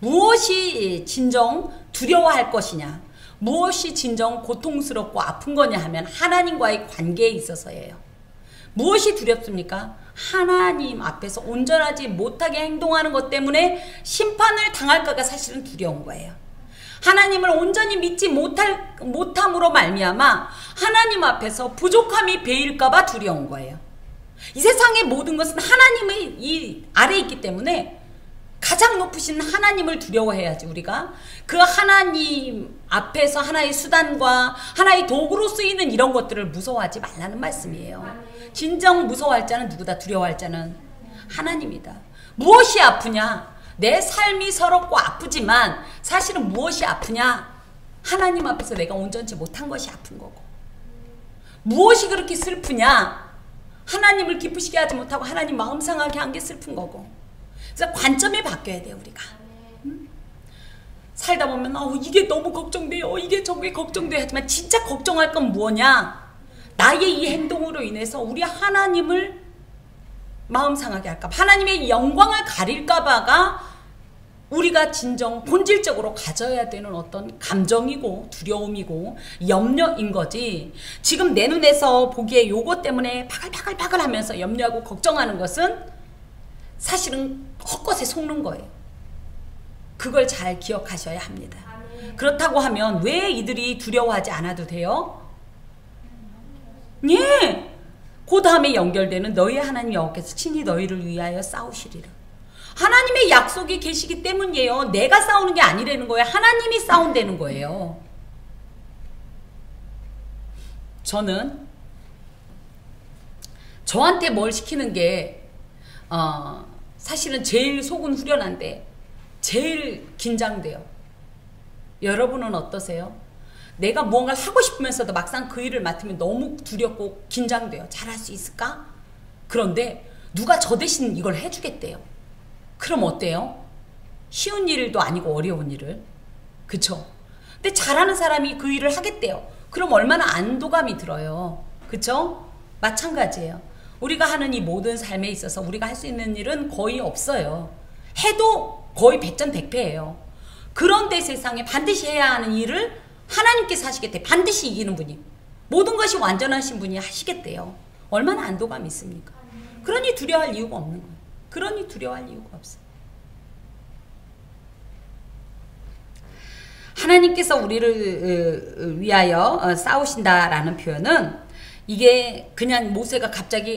무엇이 진정 두려워할 것이냐, 무엇이 진정 고통스럽고 아픈 거냐 하면 하나님과의 관계에 있어서예요. 무엇이 두렵습니까? 하나님 앞에서 온전하지 못하게 행동하는 것 때문에 심판을 당할까가 사실은 두려운 거예요. 하나님을 온전히 믿지 못함으로 말미암아 하나님 앞에서 부족함이 배일까봐 두려운 거예요. 이 세상의 모든 것은 하나님의 이 아래에 있기 때문에 가장 높으신 하나님을 두려워해야지. 우리가 그 하나님 앞에서 하나의 수단과 하나의 도구로 쓰이는 이런 것들을 무서워하지 말라는 말씀이에요. 진정 무서워할 자는 누구다? 두려워할 자는 하나님이다. 무엇이 아프냐? 내 삶이 서럽고 아프지만 사실은 무엇이 아프냐? 하나님 앞에서 내가 온전치 못한 것이 아픈 거고. 무엇이 그렇게 슬프냐? 하나님을 기쁘시게 하지 못하고 하나님 마음 상하게 한 게 슬픈 거고. 그래서 관점이 바뀌어야 돼요, 우리가. 살다 보면 이게 너무 걱정돼요. 이게 저게 걱정돼요. 하지만 진짜 걱정할 건 뭐냐? 나의 이 행동으로 인해서 우리 하나님을 마음 상하게 할까 봐, 하나님의 영광을 가릴까 봐가 우리가 진정 본질적으로 가져야 되는 어떤 감정이고 두려움이고 염려인 거지. 지금 내 눈에서 보기에 요것 때문에 바글바글 하면서 염려하고 걱정하는 것은 사실은 헛것에 속는 거예요. 그걸 잘 기억하셔야 합니다. 그렇다고 하면 왜 이들이 두려워하지 않아도 돼요? 예! 그 다음에 연결되는 너희 하나님 여호와께서 친히 너희를 위하여 싸우시리라. 하나님의 약속이 계시기 때문이에요. 내가 싸우는 게 아니라는 거예요. 하나님이 싸운다는 거예요. 저는 저한테 뭘 시키는 게 사실은 제일 속은 후련한데 제일 긴장돼요. 여러분은 어떠세요? 내가 무언가를 하고 싶으면서도 막상 그 일을 맡으면 너무 두렵고 긴장돼요. 잘할 수 있을까? 그런데 누가 저 대신 이걸 해주겠대요. 그럼 어때요? 쉬운 일도 아니고 어려운 일을. 그쵸? 근데 잘하는 사람이 그 일을 하겠대요. 그럼 얼마나 안도감이 들어요. 그쵸? 마찬가지예요. 우리가 하는 이 모든 삶에 있어서 우리가 할 수 있는 일은 거의 없어요. 해도 거의 백전백패예요. 그런데 세상에 반드시 해야 하는 일을 하나님께서 하시겠대. 반드시 이기는 분이. 모든 것이 완전하신 분이 하시겠대요. 얼마나 안도감이 있습니까? 그러니 두려워할 이유가 없는 거예요. 그러니 두려워할 이유가 없어요. 하나님께서 우리를 위하여 싸우신다라는 표현은 이게 그냥 모세가 갑자기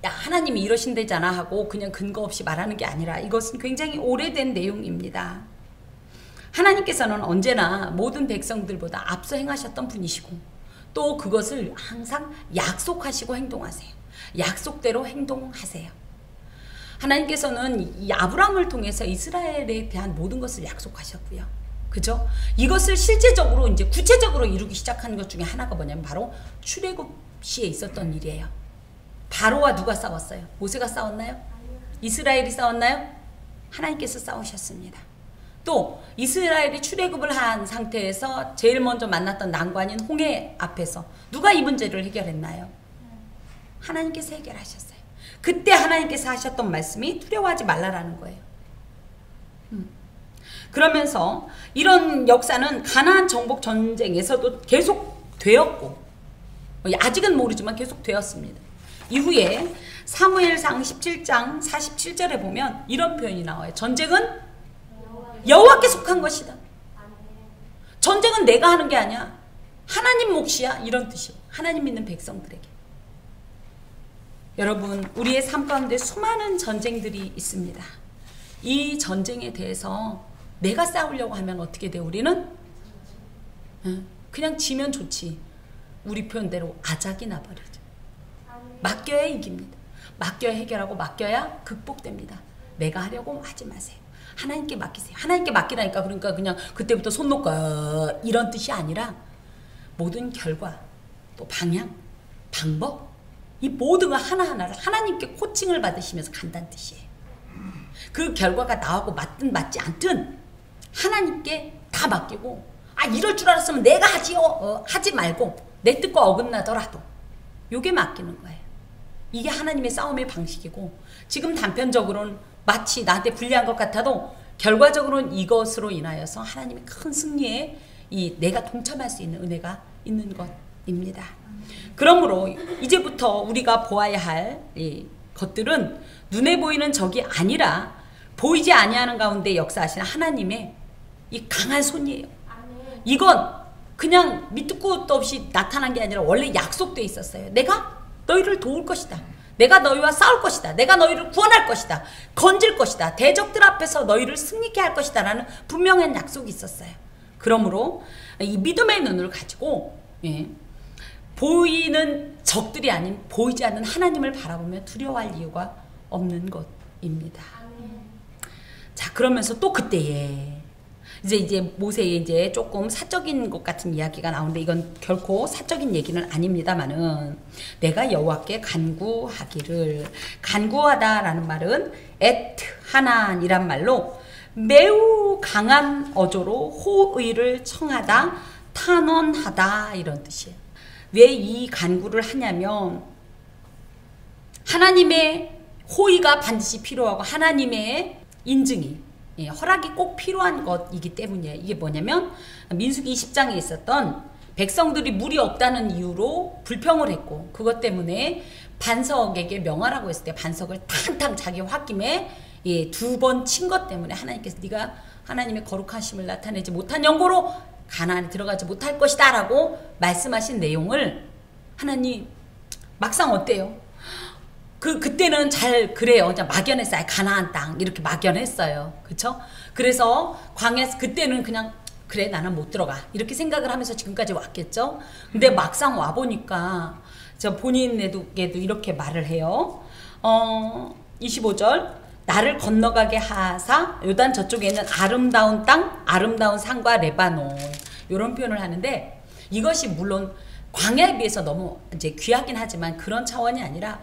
야, 하나님이 이러신대잖아 하고 그냥 근거 없이 말하는 게 아니라 이것은 굉장히 오래된 내용입니다. 하나님께서는 언제나 모든 백성들보다 앞서 행하셨던 분이시고 또 그것을 항상 약속하시고 행동하세요. 약속대로 행동하세요. 하나님께서는 이 아브라함을 통해서 이스라엘에 대한 모든 것을 약속하셨고요. 그죠? 이것을 실제적으로 이제 구체적으로 이루기 시작한 것 중에 하나가 뭐냐면 바로 출애굽 시에 있었던 일이에요. 바로와 누가 싸웠어요? 모세가 싸웠나요? 이스라엘이 싸웠나요? 하나님께서 싸우셨습니다. 또 이스라엘이 출애굽을 한 상태에서 제일 먼저 만났던 난관인 홍해 앞에서 누가 이 문제를 해결했나요? 하나님께서 해결하셨어요. 그때 하나님께서 하셨던 말씀이 두려워하지 말라라는 거예요. 그러면서 이런 역사는 가나안 정복 전쟁에서도 계속 되었고 아직은 모르지만 계속 되었습니다. 이후에 사무엘상 17장 47절에 보면 이런 표현이 나와요. 전쟁은 여호와께 속한 것이다. 전쟁은 내가 하는 게 아니야. 하나님 몫이야. 이런 뜻이에요. 하나님 믿는 백성들에게. 여러분, 우리의 삶 가운데 수많은 전쟁들이 있습니다. 이 전쟁에 대해서 내가 싸우려고 하면 어떻게 돼? 우리는 그냥 지면 좋지. 우리 표현대로 아작이 나버리죠. 맡겨야 이깁니다. 맡겨야 해결하고 맡겨야 극복됩니다. 내가 하려고 하지 마세요. 하나님께 맡기세요. 하나님께 맡기라니까. 그러니까 그냥 그때부터 손 놓고 이런 뜻이 아니라 모든 결과 또 방향, 방법 이 모든 거 하나하나를 하나님께 코칭을 받으시면서 간다는 뜻이에요. 그 결과가 나하고 맞든 맞지 않든 하나님께 다 맡기고 이럴 줄 알았으면 내가 하지요. 하지 말고 내 뜻과 어긋나더라도 요게 맡기는 거예요. 이게 하나님의 싸움의 방식이고 지금 단편적으로는 마치 나한테 불리한 것 같아도 결과적으로는 이것으로 인하여서 하나님의 큰 승리에 내가 동참할 수 있는 은혜가 있는 것입니다. 그러므로 이제부터 우리가 보아야 할 이 것들은 눈에 보이는 적이 아니라 보이지 아니하는 가운데 역사하시는 하나님의 이 강한 손이에요. 이건 그냥 밑도 끝도 없이 나타난 게 아니라 원래 약속돼 있었어요. 내가 너희를 도울 것이다. 내가 너희와 싸울 것이다. 내가 너희를 구원할 것이다. 건질 것이다. 대적들 앞에서 너희를 승리케 할 것이다. 라는 분명한 약속이 있었어요. 그러므로 이 믿음의 눈을 가지고 보이는 적들이 아닌 보이지 않는 하나님을 바라보며 두려워할 이유가 없는 것입니다. 자, 그러면서 또 그때에 이제 모세의 이제 조금 사적인 것 같은 이야기가 나오는데 이건 결코 사적인 얘기는 아닙니다만은 내가 여호와께 간구하기를 간구하다라는 말은 하난이란 말로 매우 강한 어조로 호의를 청하다 탄원하다 이런 뜻이에요. 왜 이 간구를 하냐면 하나님의 호의가 반드시 필요하고 하나님의 인증이 허락이 꼭 필요한 것이기 때문이에요. 이게 뭐냐면 민수기 20장에 있었던 백성들이 물이 없다는 이유로 불평을 했고 그것 때문에 반석에게 명하라고 했을 때 반석을 탕탕 자기 홧김에 2번 친 것 때문에 하나님께서 네가 하나님의 거룩하심을 나타내지 못한 영고로 가나안에 들어가지 못할 것이다 라고 말씀하신 내용을 하나님 막상 어때요? 그때는 잘 그래요. 그냥 막연했어요. 가나안 땅 이렇게 막연했어요. 그쵸? 그래서 광야에서 그때는 그냥 그래 나는 못 들어가 이렇게 생각을 하면서 지금까지 왔겠죠. 근데 막상 와보니까 저 본인에게도 이렇게 말을 해요. 25절 나를 건너가게 하사 요단 저쪽에 있는 아름다운 땅 아름다운 산과 레바논 이런 표현을 하는데 이것이 물론 광야에 비해서 너무 이제 귀하긴 하지만 그런 차원이 아니라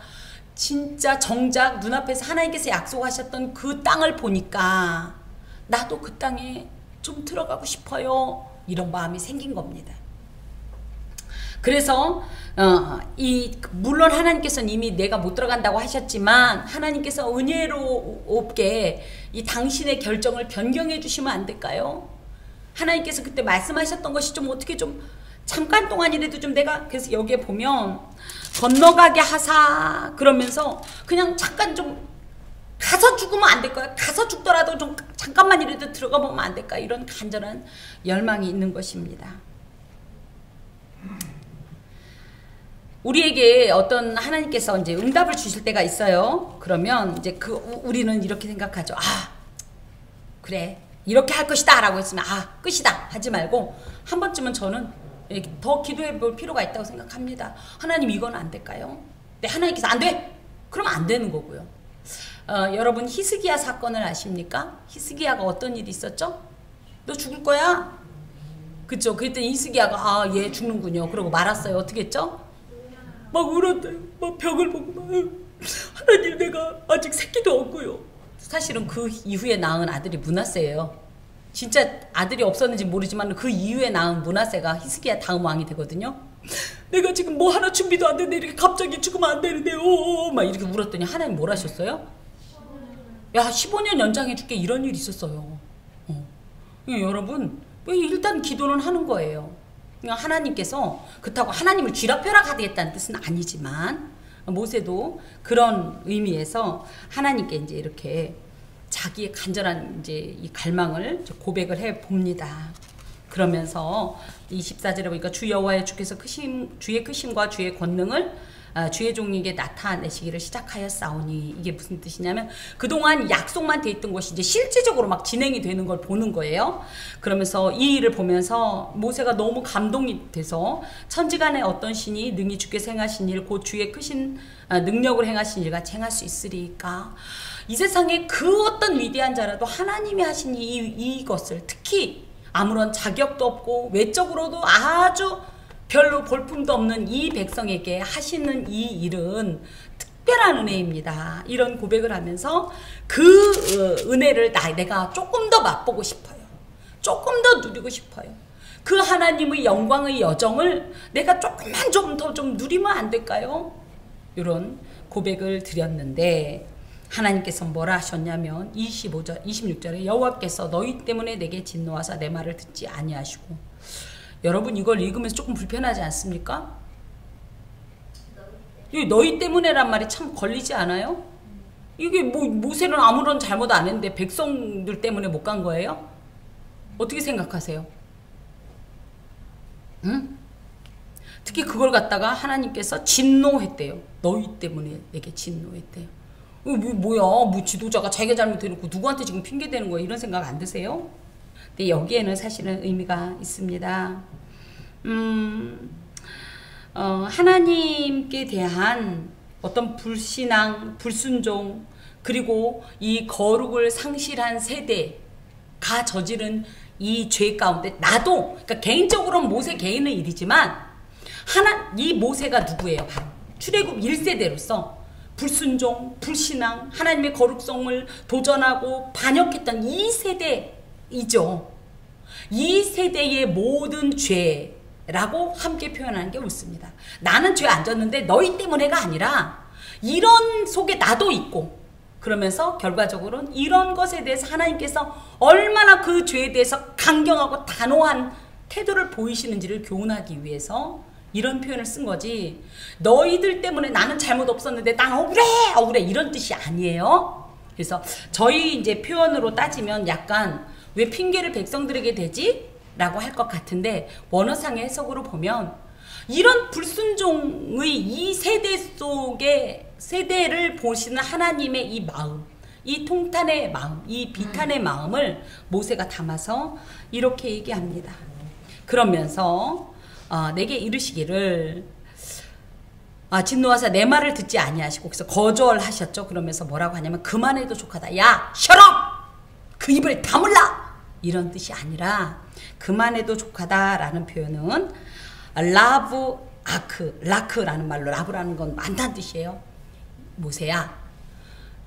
진짜 정작 눈앞에서 하나님께서 약속하셨던 그 땅을 보니까 나도 그 땅에 좀 들어가고 싶어요. 이런 마음이 생긴 겁니다. 그래서 물론 하나님께서는 이미 내가 못 들어간다고 하셨지만 하나님께서 은혜롭게 이 당신의 결정을 변경해 주시면 안 될까요? 하나님께서 그때 말씀하셨던 것이 좀 어떻게 좀 잠깐 동안이라도 좀 내가 그래서 여기에 보면 건너가게 하사 그러면서 그냥 잠깐 좀 가서 죽으면 안 될까요? 가서 죽더라도 좀 잠깐만이라도 들어가 보면 안 될까? 이런 간절한 열망이 있는 것입니다. 우리에게 어떤 하나님께서 이제 응답을 주실 때가 있어요. 그러면 이제 우리는 이렇게 생각하죠. 아, 그래. 이렇게 할 것이다 라고 했으면 끝이다 하지 말고 한 번쯤은 저는 더 기도해 볼 필요가 있다고 생각합니다. 하나님 이건 안 될까요? 네, 하나님께서 안 돼! 그러면 안 되는 거고요. 여러분 히스기야 사건을 아십니까? 히스기야가 어떤 일이 있었죠? 너 죽을 거야? 그쵸? 그랬더니 히스기야가 얘 죽는군요. 그러고 말았어요. 어떻게 했죠? 막 울었대요. 막 벽을 보고 막 하나님 내가 아직 새끼도 없고요. 사실은 그 이후에 낳은 아들이 므낫세예요. 진짜 아들이 없었는지 모르지만 그 이후에 낳은 므낫세가 히스기야 다음 왕이 되거든요. 내가 지금 뭐 하나 준비도 안 되는데 이렇게 갑자기 죽으면 안 되는데 막 이렇게 울었더니 하나님 뭘 하셨어요? 야 15년 연장해 줄게 이런 일이 있었어요. 여러분 일단 기도는 하는 거예요. 하나님께서 그렇다고 하나님을 쥐락펴락 하겠다는 뜻은 아니지만 모세도 그런 의미에서 하나님께 이제 이렇게 자기의 간절한 이제 이 갈망을 고백을 해 봅니다. 그러면서 24절에 보니까 주 여호와의 주께서 주의 크심과 주의 권능을 주의 종에게 나타내시기를 시작하였사오니 이게 무슨 뜻이냐면 그동안 약속만 돼 있던 것이 이제 실제적으로 막 진행이 되는 걸 보는 거예요. 그러면서 이 일을 보면서 모세가 너무 감동이 돼서 천지간에 어떤 신이 능히 주께서 행하신 일 곧 주의 크신 능력을 행하신 일과 행할 수 있으리까 이 세상에 그 어떤 위대한 자라도 하나님이 하신 이것을 특히 아무런 자격도 없고 외적으로도 아주 별로 볼품도 없는 이 백성에게 하시는 이 일은 특별한 은혜입니다. 이런 고백을 하면서 그 은혜를 내가 조금 더 맛보고 싶어요. 조금 더 누리고 싶어요. 그 하나님의 영광의 여정을 내가 조금만 좀 더 좀 누리면 안 될까요? 이런 고백을 드렸는데 하나님께서 뭐라 하셨냐면 26절에 여호와께서 너희 때문에 내게 진노하사 내 말을 듣지 아니하시고 여러분 이걸 읽으면서 조금 불편하지 않습니까? 이 너희 때문에란 말이 참 걸리지 않아요? 이게 모세는 아무런 잘못 안 했는데 백성들 때문에 못 간 거예요? 어떻게 생각하세요? 응? 특히 그걸 갖다가 하나님께서 진노했대요. 너희 때문에 내게 진노했대요. 뭐야 지도자가 자기가 잘못해놓고 누구한테 지금 핑계대는 거야 이런 생각 안 드세요? 근데 여기에는 사실은 의미가 있습니다. 하나님께 대한 어떤 불신앙, 불순종 그리고 이 거룩을 상실한 세대가 저지른 이 죄 가운데 나도 그러니까 개인적으로는 모세 개인의 일이지만 이 모세가 누구예요? 바로 출애굽 1세대로서 불순종, 불신앙, 하나님의 거룩성을 도전하고 반역했던 이 세대이죠. 이 세대의 모든 죄라고 함께 표현하는 게 옳습니다. 나는 죄 안 졌는데 너희 때문에가 아니라 이런 속에 나도 있고 그러면서 결과적으로는 이런 것에 대해서 하나님께서 얼마나 그 죄에 대해서 강경하고 단호한 태도를 보이시는지를 교훈하기 위해서 이런 표현을 쓴 거지 너희들 때문에 나는 잘못 없었는데 난 억울해 이런 뜻이 아니에요. 그래서 저희 이제 표현으로 따지면 약간 왜 핑계를 백성들에게 대지? 라고 할 것 같은데 원어상의 해석으로 보면 이런 불순종의 이 세대 속에 세대를 보시는 하나님의 이 마음 이 통탄의 마음 이 비탄의 마음을 모세가 담아서 이렇게 얘기합니다. 그러면서 내게 이르시기를 진노하사 내 말을 듣지 아니하시고 그래서 거절하셨죠. 그러면서 뭐라고 하냐면 그만해도 족하다. 야 셔럽 그 입을 다물라 이런 뜻이 아니라 그만해도 족하다라는 표현은 라브 아크 라크라는 말로 라브라는 건 많다는 뜻이에요. 모세야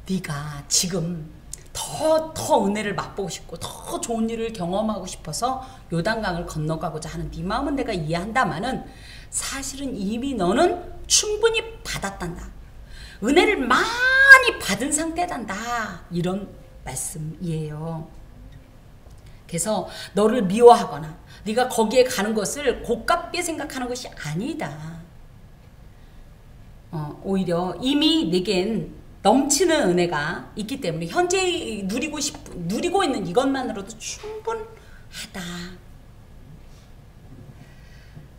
네가 지금 더 은혜를 맛보고 싶고 더 좋은 일을 경험하고 싶어서 요단강을 건너가고자 하는 네 마음은 내가 이해한다마는 사실은 이미 너는 충분히 받았단다. 은혜를 많이 받은 상태단다. 이런 말씀이에요. 그래서 너를 미워하거나 네가 거기에 가는 것을 고깝게 생각하는 것이 아니다. 오히려 이미 내겐 넘치는 은혜가 있기 때문에 현재 누리고 있는 이것만으로도 충분하다.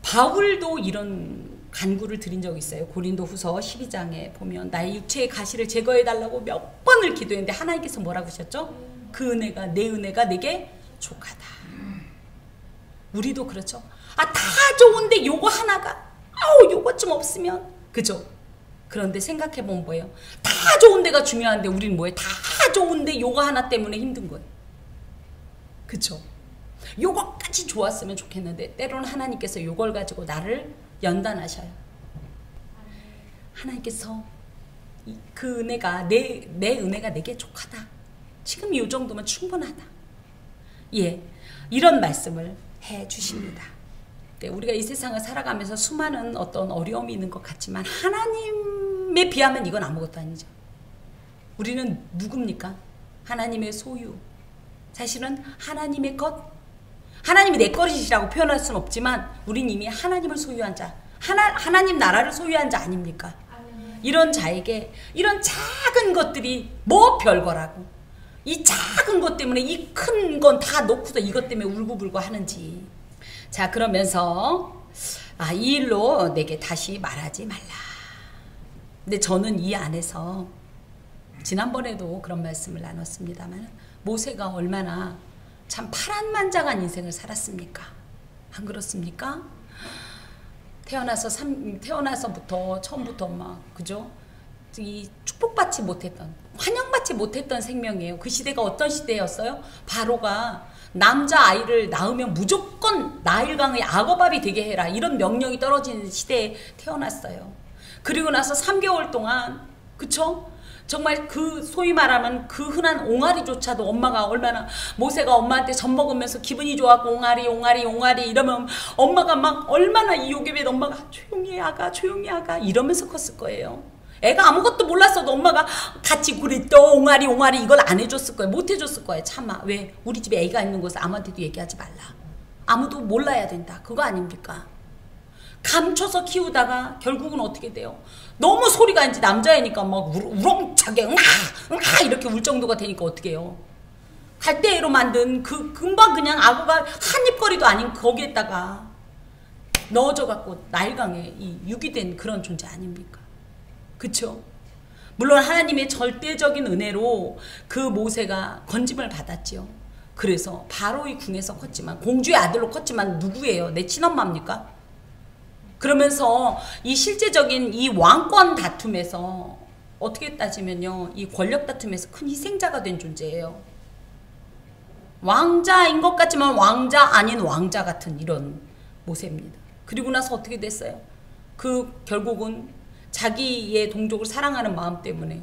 바울도 이런 간구를 드린 적이 있어요. 고린도후서 12장에 보면 나의 육체의 가시를 제거해달라고 몇 번을 기도했는데 하나님께서 뭐라고 하셨죠? 그 은혜가 내 은혜가 내게 족하다. 우리도 그렇죠. 다 좋은데 요거 하나가 요거 좀 없으면 그죠? 그런데 생각해보면 뭐예요? 다 좋은 데가 중요한데 우리는 뭐예요? 다 좋은데 요거 하나 때문에 힘든 거예요. 그쵸? 요거까지 좋았으면 좋겠는데 때로는 하나님께서 요걸 가지고 나를 연단하셔요. 하나님께서 그 은혜가 내 은혜가 내게 족하다. 지금 이 정도면 충분하다. 예, 이런 말씀을 해 주십니다. 네, 우리가 이 세상을 살아가면서 수많은 어떤 어려움이 있는 것 같지만 하나님에 비하면 이건 아무것도 아니죠. 우리는 누굽니까? 하나님의 소유. 사실은 하나님의 것. 하나님이 내 것이라고 표현할 수는 없지만 우린 이미 하나님을 소유한 자. 하나님 나라를 소유한 자 아닙니까? 이런 자에게 이런 작은 것들이 뭐 별거라고. 이 작은 것 때문에 이 큰 건 다 놓고서 이것 때문에 울고불고 하는지. 자, 그러면서 이 일로 내게 다시 말하지 말라. 근데 저는 이 안에서 지난번에도 그런 말씀을 나눴습니다만 모세가 얼마나 참 파란만장한 인생을 살았습니까? 안 그렇습니까? 태어나서부터 처음부터 막 그죠? 이 축복받지 못했던, 환영받지 못했던 생명이에요. 그 시대가 어떤 시대였어요? 바로가 남자아이를 낳으면 무조건 나일강의 악어밥이 되게 해라, 이런 명령이 떨어지는 시대에 태어났어요. 그리고 나서 3개월 동안 그쵸? 정말 그 소위 말하면 그 흔한 옹알이조차도 엄마가 얼마나, 모세가 엄마한테 젖 먹으면서 기분이 좋았고 옹알이 이러면 엄마가 막 얼마나 이 요괴배 엄마가 조용히 해 아가 조용히 아가 이러면서 컸을 거예요. 애가 아무것도 몰랐어도 엄마가 같이 그랬다 옹알이 이걸 안 해줬을 거예요. 못 해줬을 거예요. 참아. 왜? 우리 집에 애가 있는 것을 아무한테도 얘기하지 말라. 아무도 몰라야 된다. 그거 아닙니까? 감춰서 키우다가 결국은 어떻게 돼요? 너무 소리가 이제 남자애니까 막 우렁차게 응아 이렇게 울 정도가 되니까 어떻게 해요? 갈대애로 만든 그 금방 그냥 악어가 한 입거리도 아닌 거기에다가 넣어져 갖고 나일강에 유기된 그런 존재 아닙니까? 그쵸? 물론 하나님의 절대적인 은혜로 그 모세가 건짐을 받았지요. 그래서 바로의 궁에서 컸지만, 공주의 아들로 컸지만 누구예요? 내 친엄마입니까? 그러면서 이 실제적인 이 왕권 다툼에서 어떻게 따지면요, 이 권력 다툼에서 큰 희생자가 된 존재예요. 왕자인 것 같지만 왕자 아닌 왕자 같은 이런 모세입니다. 그리고 나서 어떻게 됐어요? 결국은 자기의 동족을 사랑하는 마음 때문에,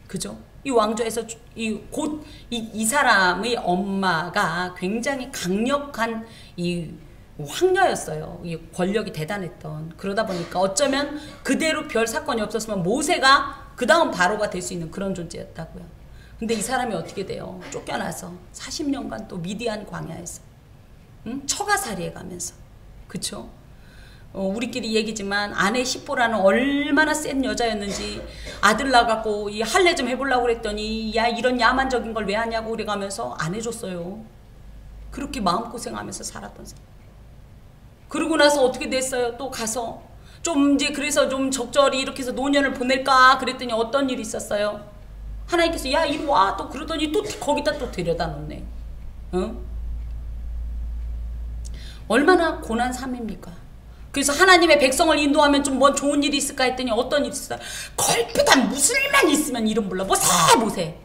그죠? 이 왕조에서 이 사람의 엄마가 굉장히 강력한 황녀였어요. 이 권력이 대단했던. 그러다 보니까 어쩌면 그대로 별 사건이 없었으면 모세가 그 다음 바로가 될 수 있는 그런 존재였다고요. 근데 이 사람이 어떻게 돼요? 쫓겨나서 40년간 또 미디안 광야에서 처가살이해 가면서, 그쵸? 우리끼리 얘기지만 아내 시보라는 얼마나 센 여자였는지, 아들 낳아갖고 이 할례 좀 해보려고 그랬더니 야 이런 야만적인 걸 왜 하냐고 그래가면서 안 해줬어요. 그렇게 마음고생하면서 살았던 사람. 그러고 나서 어떻게 됐어요? 또 가서 좀 이제 그래서 좀 적절히 이렇게 해서 노년을 보낼까 그랬더니 어떤 일이 있었어요? 하나님께서 야 이리 와 또 그러더니 또 거기다 또 데려다 놓네. 응? 얼마나 고난 삶입니까? 그래서 하나님의 백성을 인도하면 좀 뭐 좋은 일이 있을까 했더니 어떤 일이 있어요? 걸핏한 무술만 있으면 이름 불러. 모세.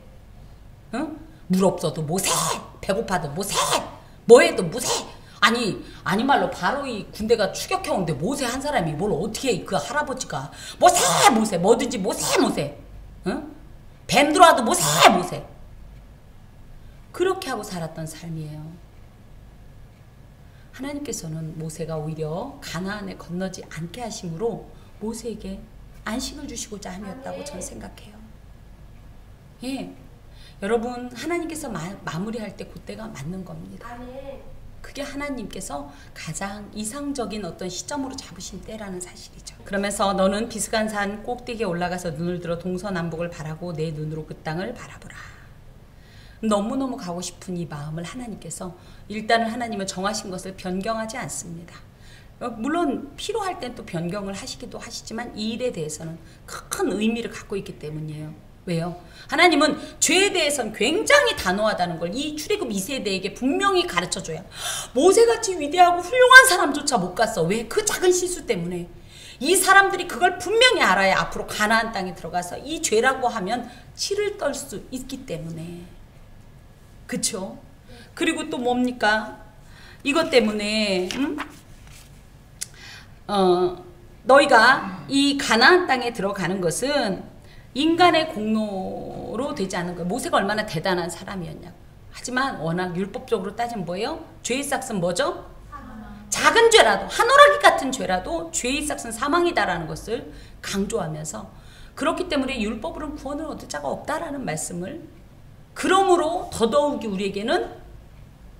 응? 물 없어도 모세. 배고파도 모세. 뭐해도 모세. 아니 말로 바로 이 군대가 추격해오는데 모세 한 사람이 뭘 어떻게 해. 그 할아버지가 모세 뭐든지 모세. 응? 뱀 들어와도 모세. 그렇게 하고 살았던 삶이에요. 하나님께서는 모세가 오히려 가나안에 건너지 않게 하심으로 모세에게 안식을 주시고자 함이었다고 저는 생각해요. 예, 여러분 하나님께서 마무리할 때 그때가 맞는 겁니다. 그게 하나님께서 가장 이상적인 어떤 시점으로 잡으신 때라는 사실이죠. 그러면서 너는 비스간 산 꼭대기에 올라가서 눈을 들어 동서남북을 바라고 내 눈으로 그 땅을 바라보라. 너무너무 가고 싶은 이 마음을 하나님께서 일단은 하나님은 정하신 것을 변경하지 않습니다. 물론 필요할 땐 또 변경을 하시기도 하시지만 이 일에 대해서는 큰 의미를 갖고 있기 때문이에요. 왜요? 하나님은 죄에 대해서는 굉장히 단호하다는 걸 이 출애굽 2세대에게 분명히 가르쳐줘야 모세같이 위대하고 훌륭한 사람조차 못 갔어. 왜? 그 작은 실수 때문에. 이 사람들이 그걸 분명히 알아야 앞으로 가나안 땅에 들어가서 이 죄라고 하면 치를 떨 수 있기 때문에. 그쵸? 그리고 또 뭡니까? 이것 때문에 너희가 이 가나안 땅에 들어가는 것은 인간의 공로로 되지 않는 거예요. 모세가 얼마나 대단한 사람이었냐. 하지만 워낙 율법적으로 따지면 뭐예요? 죄의 삭은 뭐죠? 작은 죄라도, 한오라기 같은 죄라도 죄의 삭은 사망이다라는 것을 강조하면서 그렇기 때문에 율법으로는 구원을 얻을 자가 없다라는 말씀을, 그러므로 더더욱이 우리에게는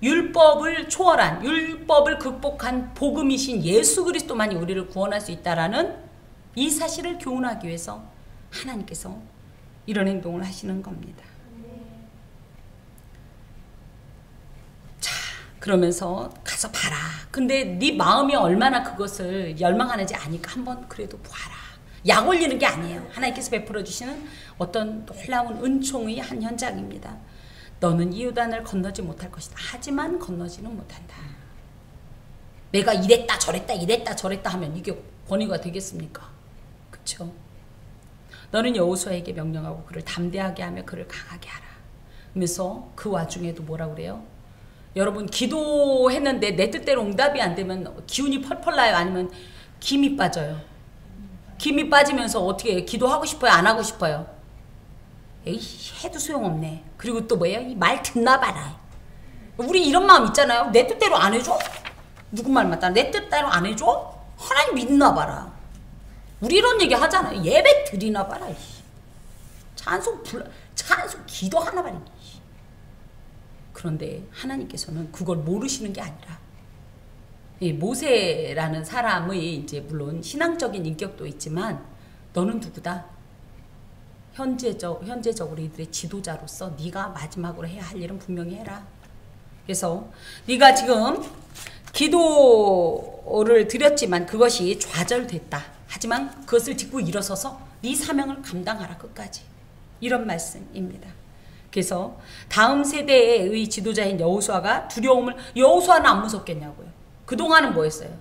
율법을 초월한, 율법을 극복한 복음이신 예수 그리스도만이 우리를 구원할 수 있다라는 이 사실을 교훈하기 위해서 하나님께서 이런 행동을 하시는 겁니다. 자, 그러면서 가서 봐라. 근데 네 마음이 얼마나 그것을 열망하는지 아니까 한번 그래도 보아라. 약 올리는 게 아니에요. 하나님께서 베풀어 주시는 어떤 놀라운 은총의 한 현장입니다. 너는 이 요단을 건너지 못할 것이다. 하지만 건너지는 못한다. 내가 이랬다 저랬다 하면 이게 권위가 되겠습니까? 그쵸? 너는 여호수아에게 명령하고 그를 담대하게 하며 그를 강하게 하라. 그러면서 그 와중에도 뭐라 그래요? 여러분 기도했는데 내 뜻대로 응답이 안 되면 기운이 펄펄 나요? 아니면 김이 빠져요? 김이 빠지면서 어떻게 해요? 기도하고 싶어요? 안 하고 싶어요? 에이, 해도 소용없네. 그리고 또 뭐예요? 이 말 듣나 봐라. 우리 이런 마음 있잖아요. 내 뜻대로 안 해줘? 누구 말 맞다? 내 뜻대로 안 해줘? 하나님 믿나 봐라. 우리 이런 얘기 하잖아요. 예배 드리나 봐라. 찬송 기도하나 봐라. 그런데 하나님께서는 그걸 모르시는 게 아니라 모세라는 사람의 이제 물론 신앙적인 인격도 있지만 너는 누구다? 현재적으로 이들의 지도자로서 네가 마지막으로 해야 할 일은 분명히 해라. 그래서 네가 지금 기도를 드렸지만 그것이 좌절됐다. 하지만 그것을 딛고 일어서서 네 사명을 감당하라 끝까지. 이런 말씀입니다. 그래서 다음 세대의 지도자인 여호수아가 두려움을, 여호수아는 안 무섭겠냐고요. 그동안은 뭐 했어요?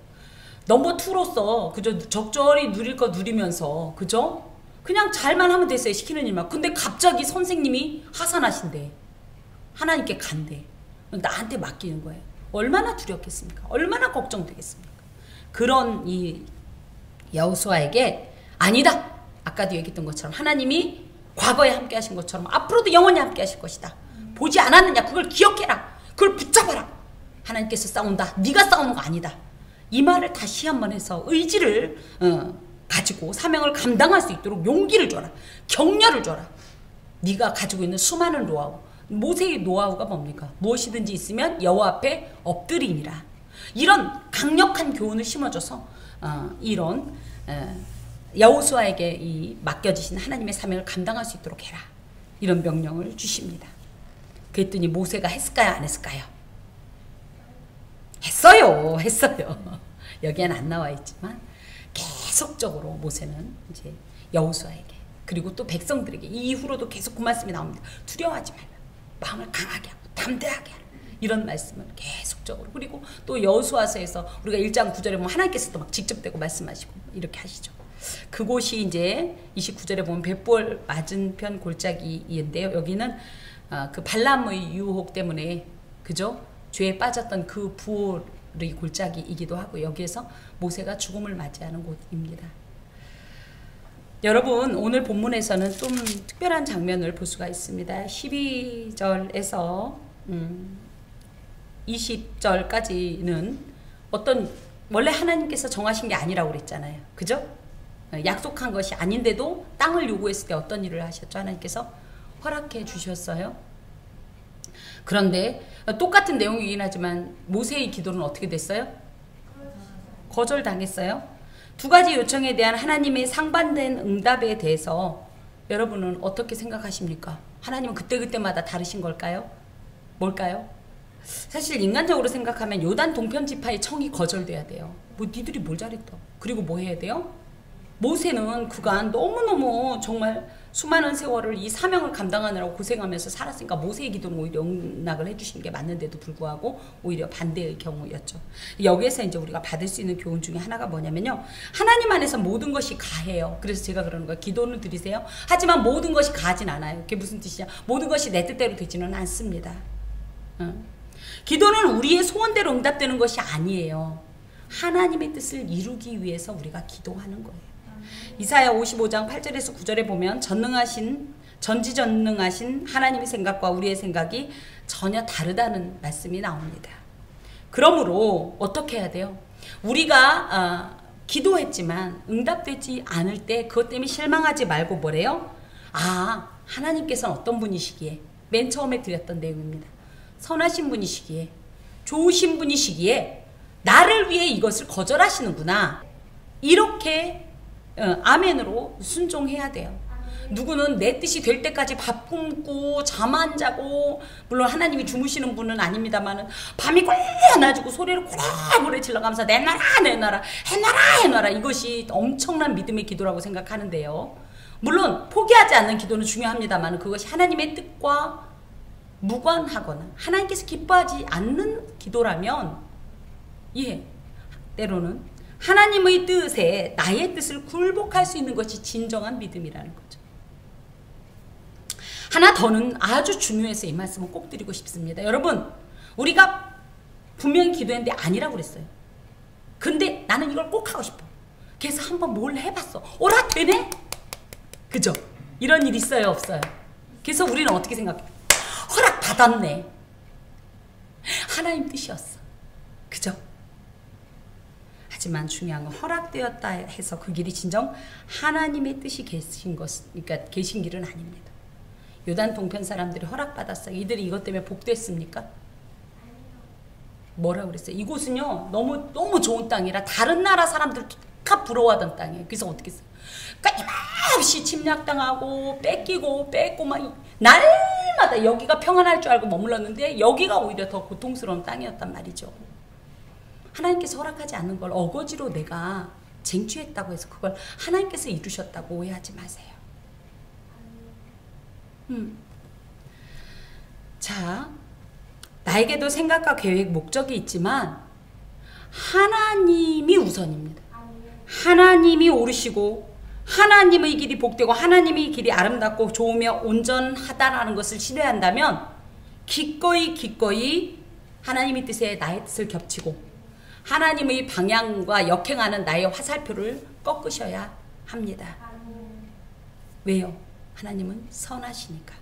넘버 2로서 그저 적절히 누릴 거 누리면서 그죠? 그냥 잘만 하면 됐어요. 시키는 일만. 근데 갑자기 선생님이 하산하신대. 하나님께 간대. 나한테 맡기는 거예요. 얼마나 두렵겠습니까? 얼마나 걱정되겠습니까? 그런 이 여호수아에게 아니다. 아까도 얘기했던 것처럼 하나님이 과거에 함께 하신 것처럼 앞으로도 영원히 함께 하실 것이다. 보지 않았느냐? 그걸 기억해라. 그걸 붙잡아라. 하나님께서 싸운다. 네가 싸우는 거 아니다. 이 말을 다시 한번 해서 의지를 가지고 사명을 감당할 수 있도록 용기를 줘라. 격려를 줘라. 네가 가지고 있는 수많은 노하우. 모세의 노하우가 뭡니까? 무엇이든지 있으면 여호와 앞에 엎드리니라. 이런 강력한 교훈을 심어줘서 이런 여호수아에게 이 맡겨지신 하나님의 사명을 감당할 수 있도록 해라. 이런 명령을 주십니다. 그랬더니 모세가 했을까요? 안 했을까요? 했어요. 여기에는 안 나와 있지만 계속적으로 모세는 이제 여호수아에게 그리고 또 백성들에게 이후로도 계속 그 말씀이 나옵니다. 두려워하지 말라. 마음을 강하게 하고 담대하게 하라. 이런 말씀을 계속적으로. 그리고 또 여호수아서에서 우리가 1장 9절에 보면 하나님께서도 막 직접 대고 말씀하시고 이렇게 하시죠. 그곳이 이제 29절에 보면 벳볼 맞은편 골짜기인데요. 여기는 그 발람의 유혹 때문에 그죠? 죄에 빠졌던 그 부올의 골짜기이기도 하고 여기에서 모세가 죽음을 맞이하는 곳입니다. 여러분 오늘 본문에서는 좀 특별한 장면을 볼 수가 있습니다. 12절에서 20절까지는 어떤 원래 하나님께서 정하신 게 아니라고 그랬잖아요. 그죠? 약속한 것이 아닌데도 땅을 요구했을 때 어떤 일을 하셨죠? 하나님께서 허락해 주셨어요. 그런데 똑같은 내용이긴 하지만 모세의 기도는 어떻게 됐어요? 거절당했어요. 두 가지 요청에 대한 하나님의 상반된 응답에 대해서 여러분은 어떻게 생각하십니까? 하나님은 그때그때마다 다르신 걸까요? 뭘까요? 사실 인간적으로 생각하면 요단 동편 지파의 청이 거절돼야 돼요. 뭐 니들이 뭘 잘했다. 그리고 뭐 해야 돼요? 모세는 그간 너무너무 정말 수많은 세월을 이 사명을 감당하느라고 고생하면서 살았으니까 모세의 기도는 오히려 응답을 해주신 게 맞는데도 불구하고 오히려 반대의 경우였죠. 여기에서 이제 우리가 받을 수 있는 교훈 중에 하나가 뭐냐면요. 하나님 안에서 모든 것이 가해요. 그래서 제가 그러는 거예요. 기도는 드리세요. 하지만 모든 것이 가진 않아요. 그게 무슨 뜻이냐. 모든 것이 내 뜻대로 되지는 않습니다. 기도는 우리의 소원대로 응답되는 것이 아니에요. 하나님의 뜻을 이루기 위해서 우리가 기도하는 거예요. 이사야 55장 8절에서 9절에 보면 전지전능하신 하나님의 생각과 우리의 생각이 전혀 다르다는 말씀이 나옵니다. 그러므로 어떻게 해야 돼요? 우리가 기도했지만 응답되지 않을 때 그것 때문에 실망하지 말고 뭐래요? 아, 하나님께서는 어떤 분이시기에 맨 처음에 드렸던 내용입니다. 선하신 분이시기에 좋으신 분이시기에 나를 위해 이것을 거절하시는구나. 이렇게 아멘으로 순종해야 돼요. 누구는 내 뜻이 될 때까지 밥 굶고 잠 안 자고, 물론 하나님이 주무시는 분은 아닙니다만은 밤이 꼴나지고 소리를 고래고래 질러가면서 내 나라 내 나라 해놔라 해놔라, 이것이 엄청난 믿음의 기도라고 생각하는데요. 물론 포기하지 않는 기도는 중요합니다만 그것이 하나님의 뜻과 무관하거나 하나님께서 기뻐하지 않는 기도라면 때로는 하나님의 뜻에 나의 뜻을 굴복할 수 있는 것이 진정한 믿음이라는 거죠. 하나 더는 아주 중요해서 이 말씀을 꼭 드리고 싶습니다. 여러분, 우리가 분명히 기도했는데 아니라고 그랬어요. 근데 나는 이걸 꼭 하고 싶어. 그래서 한번 뭘 해봤어. 오라 되네? 그죠? 이런 일 있어요, 없어요? 그래서 우리는 어떻게 생각해? 허락 받았네. 하나님 뜻이었어. 그죠? 하지만 중요한 건 허락되었다 해서 그 길이 진정 하나님의 뜻이 그러니까 계신 길은 아닙니다. 요단 동편 사람들이 허락받았어요. 이들이 이것 때문에 복됐습니까? 뭐라고 그랬어요? 이곳은요 너무 좋은 땅이라 다른 나라 사람들 다 부러워하던 땅이에요. 그래서 어떻게 했어요? 끊임없이 침략당하고 뺏기고 뺏고 막 날마다 여기가 평안할 줄 알고 머물렀는데 여기가 오히려 더 고통스러운 땅이었단 말이죠. 하나님께서 허락하지 않는 걸 어거지로 내가 쟁취했다고 해서 그걸 하나님께서 이루셨다고 오해하지 마세요. 자, 나에게도 생각과 계획, 목적이 있지만 하나님이 우선입니다. 하나님이 오르시고 하나님의 길이 복되고 하나님의 길이 아름답고 좋으며 온전하다라는 것을 신뢰한다면 기꺼이 하나님의 뜻에 나의 뜻을 겹치고 하나님의 방향과 역행하는 나의 화살표를 꺾으셔야 합니다. 왜요? 하나님은 선하시니까.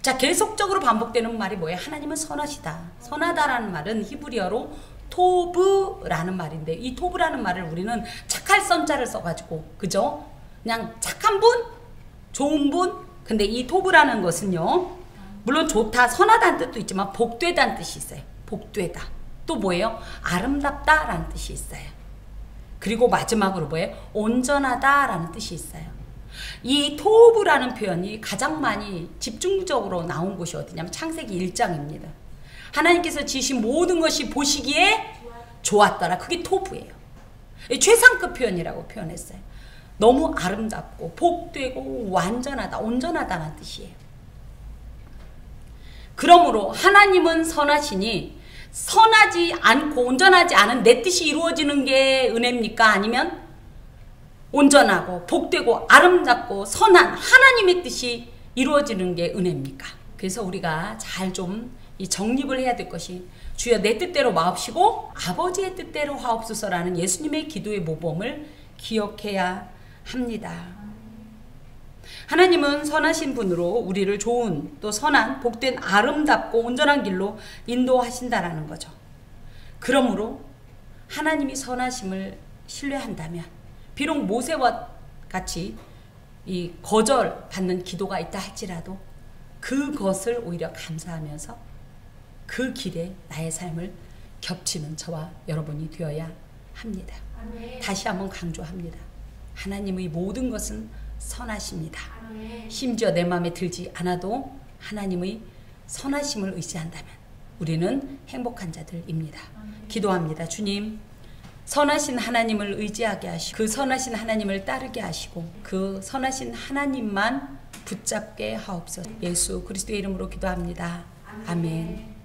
자, 계속적으로 반복되는 말이 뭐예요? 하나님은 선하시다. 선하다라는 말은 히브리어로 토브라는 말인데, 이 토브라는 말을 우리는 착할 선자를 써가지고, 그죠? 그냥 착한 분, 좋은 분. 근데 이 토브라는 것은요, 물론 좋다, 선하다는 뜻도 있지만 복되다는 뜻이 있어요. 복되다. 또 뭐예요? 아름답다라는 뜻이 있어요. 그리고 마지막으로 뭐예요? 온전하다라는 뜻이 있어요. 이 토브라는 표현이 가장 많이 집중적으로 나온 곳이 어디냐면 창세기 1장입니다. 하나님께서 지으신 모든 것이 보시기에 좋았더라. 그게 토브예요. 최상급 표현이라고 표현했어요. 너무 아름답고 복되고 완전하다, 온전하다는 뜻이에요. 그러므로 하나님은 선하시니 선하지 않고 온전하지 않은 내 뜻이 이루어지는 게 은혜입니까? 아니면 온전하고 복되고 아름답고 선한 하나님의 뜻이 이루어지는 게 은혜입니까? 그래서 우리가 잘 좀 이 정립을 해야 될 것이, 주여 내 뜻대로 마옵시고 아버지의 뜻대로 하옵소서라는 예수님의 기도의 모범을 기억해야 합니다. 하나님은 선하신 분으로 우리를 좋은, 또 선한, 복된, 아름답고 온전한 길로 인도하신다라는 거죠. 그러므로 하나님이 선하심을 신뢰한다면, 비록 모세와 같이 이 거절받는 기도가 있다 할지라도 그것을 오히려 감사하면서 그 길에 나의 삶을 겹치는 저와 여러분이 되어야 합니다. 다시 한번 강조합니다. 하나님의 모든 것은 선하십니다. 심지어 내 마음에 들지 않아도 하나님의 선하심을 의지한다면 우리는 행복한 자들입니다. 기도합니다. 주님, 선하신 하나님을 의지하게 하시고 그 선하신 하나님을 따르게 하시고 그 선하신 하나님만 붙잡게 하옵소서. 예수 그리스도의 이름으로 기도합니다. 아멘.